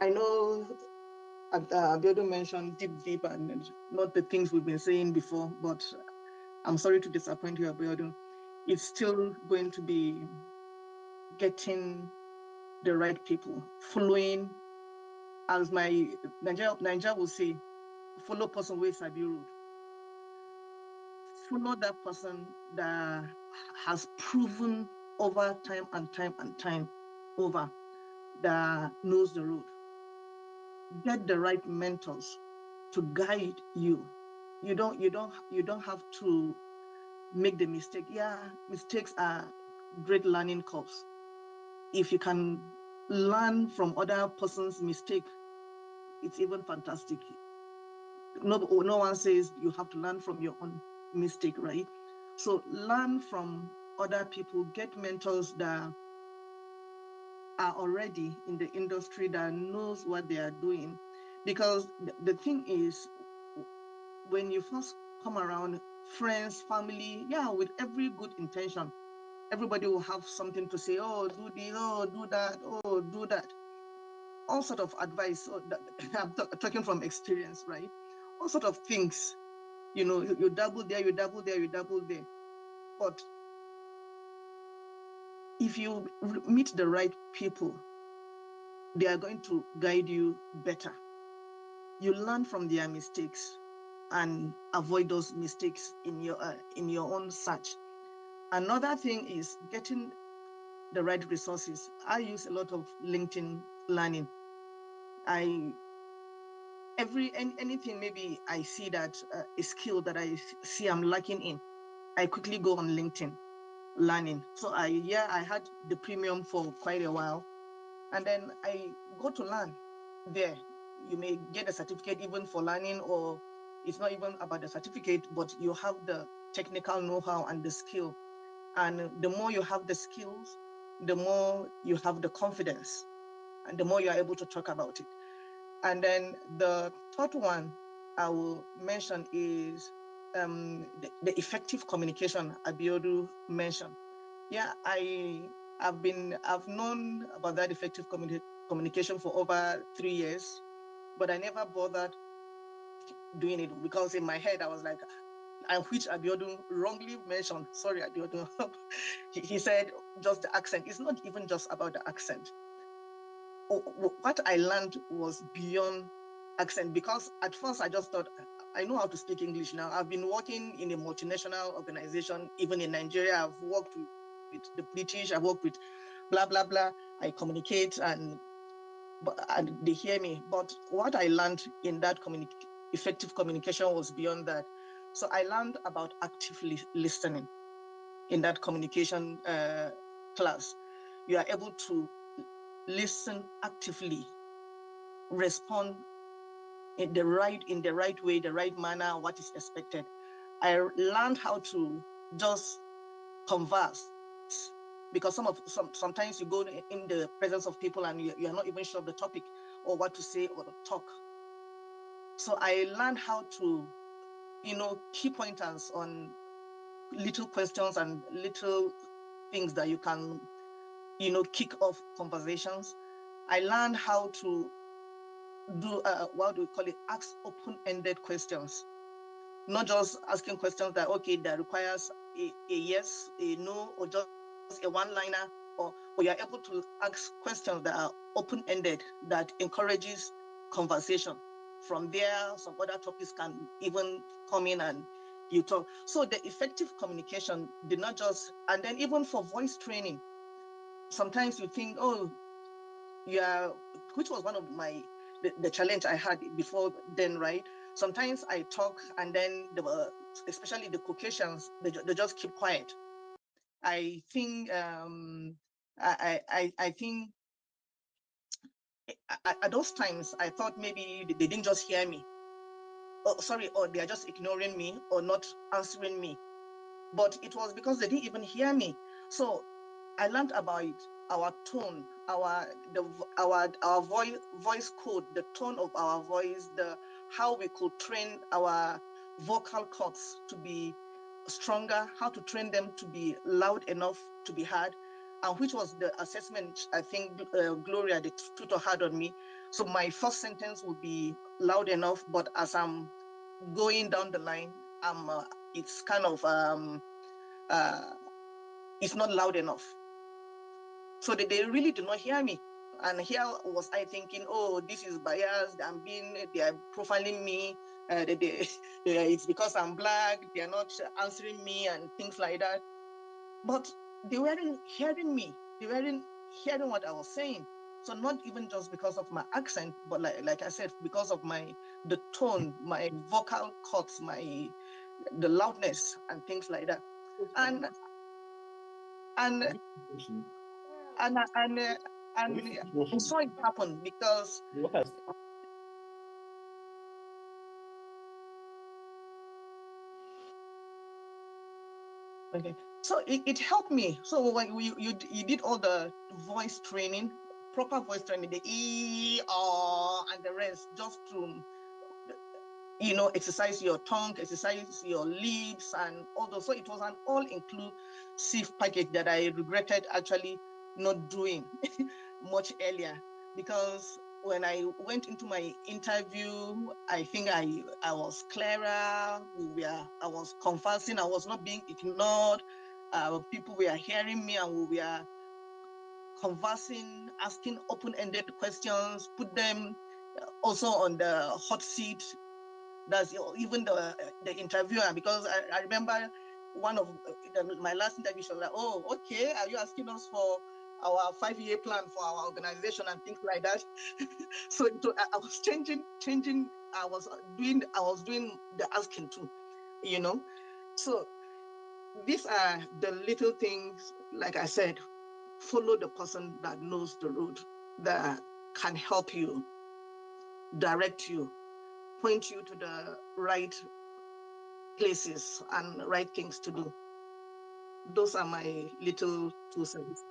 [SPEAKER 7] know Abiodun mentioned deep and not the things we've been saying before, but I'm sorry to disappoint you, Abiodun. It's still going to be getting the right people, following, as my Nigeria will say, follow person where Sabi road. Follow that person that has proven over time and time over that knows the road. Get the right mentors to guide you. You don't have to make the mistake. Yeah, mistakes are great learning curves. If you can learn from other person's mistake, it's even fantastic. No one says you have to learn from your own mistake, right? So learn from other people, get mentors that are already in the industry, that knows what they are doing. Because the thing is, when you first come around, friends, family, yeah, with every good intention, everybody will have something to say. Oh, do this, oh, do that, oh, do that. All sort of advice. So I'm talking from experience, right? All sort of things. You double there, you double there, you double there. But if you meet the right people, they are going to guide you better. You learn from their mistakes and avoid those mistakes in your own search. Another thing is getting the right resources. I use a lot of LinkedIn learning. Anything maybe I see that a skill that I see I'm lacking in, I quickly go on LinkedIn learning. So I had the premium for quite a while, and then I go to learn there. You may get a certificate even for learning, or it's not even about the certificate, but you have the technical know-how and the skill. And the more you have the skills, the more you have the confidence, and the more you are able to talk about it. And then the third one I will mention is the effective communication Abiodu mentioned. Yeah, I've known about that effective communication for over 3 years, but I never bothered doing it because in my head I was like, and which Abiodun wrongly mentioned. Sorry, Abiodun. he said just the accent. It's not even just about the accent. What I learned was beyond accent, because at first I just thought I know how to speak English now. I've been working in a multinational organization, even in Nigeria. I've worked with the British. I've worked with blah blah blah. I communicate and they hear me. But what I learned in that effective communication was beyond that. So I learned about active listening. in that communication class. You are able to listen actively, respond in the right way, the right manner, what is expected. I learned how to just converse, because sometimes you go in the presence of people and you're not even sure of the topic or what to say or talk. So I learned how to, key pointers on little questions and little things that you can, kick off conversations. I learned how to do, what do we call it, ask open-ended questions. Not just asking questions that, okay, that requires a yes, a no, or just a one-liner, or you're able to ask questions that are open-ended, that encourages conversation. From there, some other topics can even come in and you talk. So the effective communication did not just, and then even for voice training, sometimes you think, oh, yeah, which was one of the challenge I had before then, right? Sometimes I talk and then especially the Caucasians, they just keep quiet. I think I think at those times I thought maybe they didn't just hear me. Oh, sorry, or they are just ignoring me or not answering me. But it was because they didn't even hear me. So I learned about our tone, our voice code, the tone of our voice, how we could train our vocal cords to be stronger, how to train them to be loud enough to be heard, and which was the assessment I think Gloria, the tutor, had on me. So my first sentence would be loud enough, but as I'm going down the line, it's kind of it's not loud enough. So they really do not hear me. And here was I thinking, oh, this is biased. They are profiling me. It's because I'm Black. They are not answering me and things like that. But they weren't hearing me. They weren't hearing what I was saying. So not even just because of my accent, but like I said, because of the tone, my vocal cords, the loudness and things like that. And I saw it happen because okay, so it helped me. So when you did all the voice training, proper voice training, the E, R, and the rest, just to exercise your tongue, exercise your lips, and all those. So it was an all-inclusive package that I regretted actually not doing much earlier, because when I went into my interview, I think I was clearer. I was conversing. I was not being ignored. People were hearing me, and we were conversing, asking open-ended questions, put them also on the hot seat. That's even the interviewer, because I remember one of my last interview, she was like, oh, okay, are you asking us for our 5-year plan for our organization and things like that? So I was changing, I was doing the asking too, So these are the little things, like I said, follow the person that knows the road, that can help you, direct you, point you to the right places and right things to do. Those are my little 2 cents.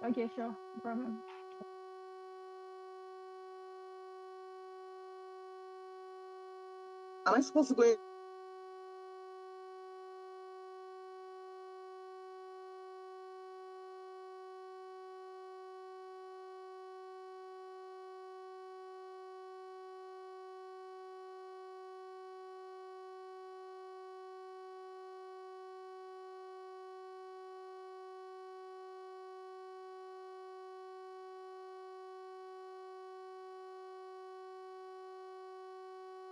[SPEAKER 6] Okay, sure, no problem.
[SPEAKER 7] Am I supposed to go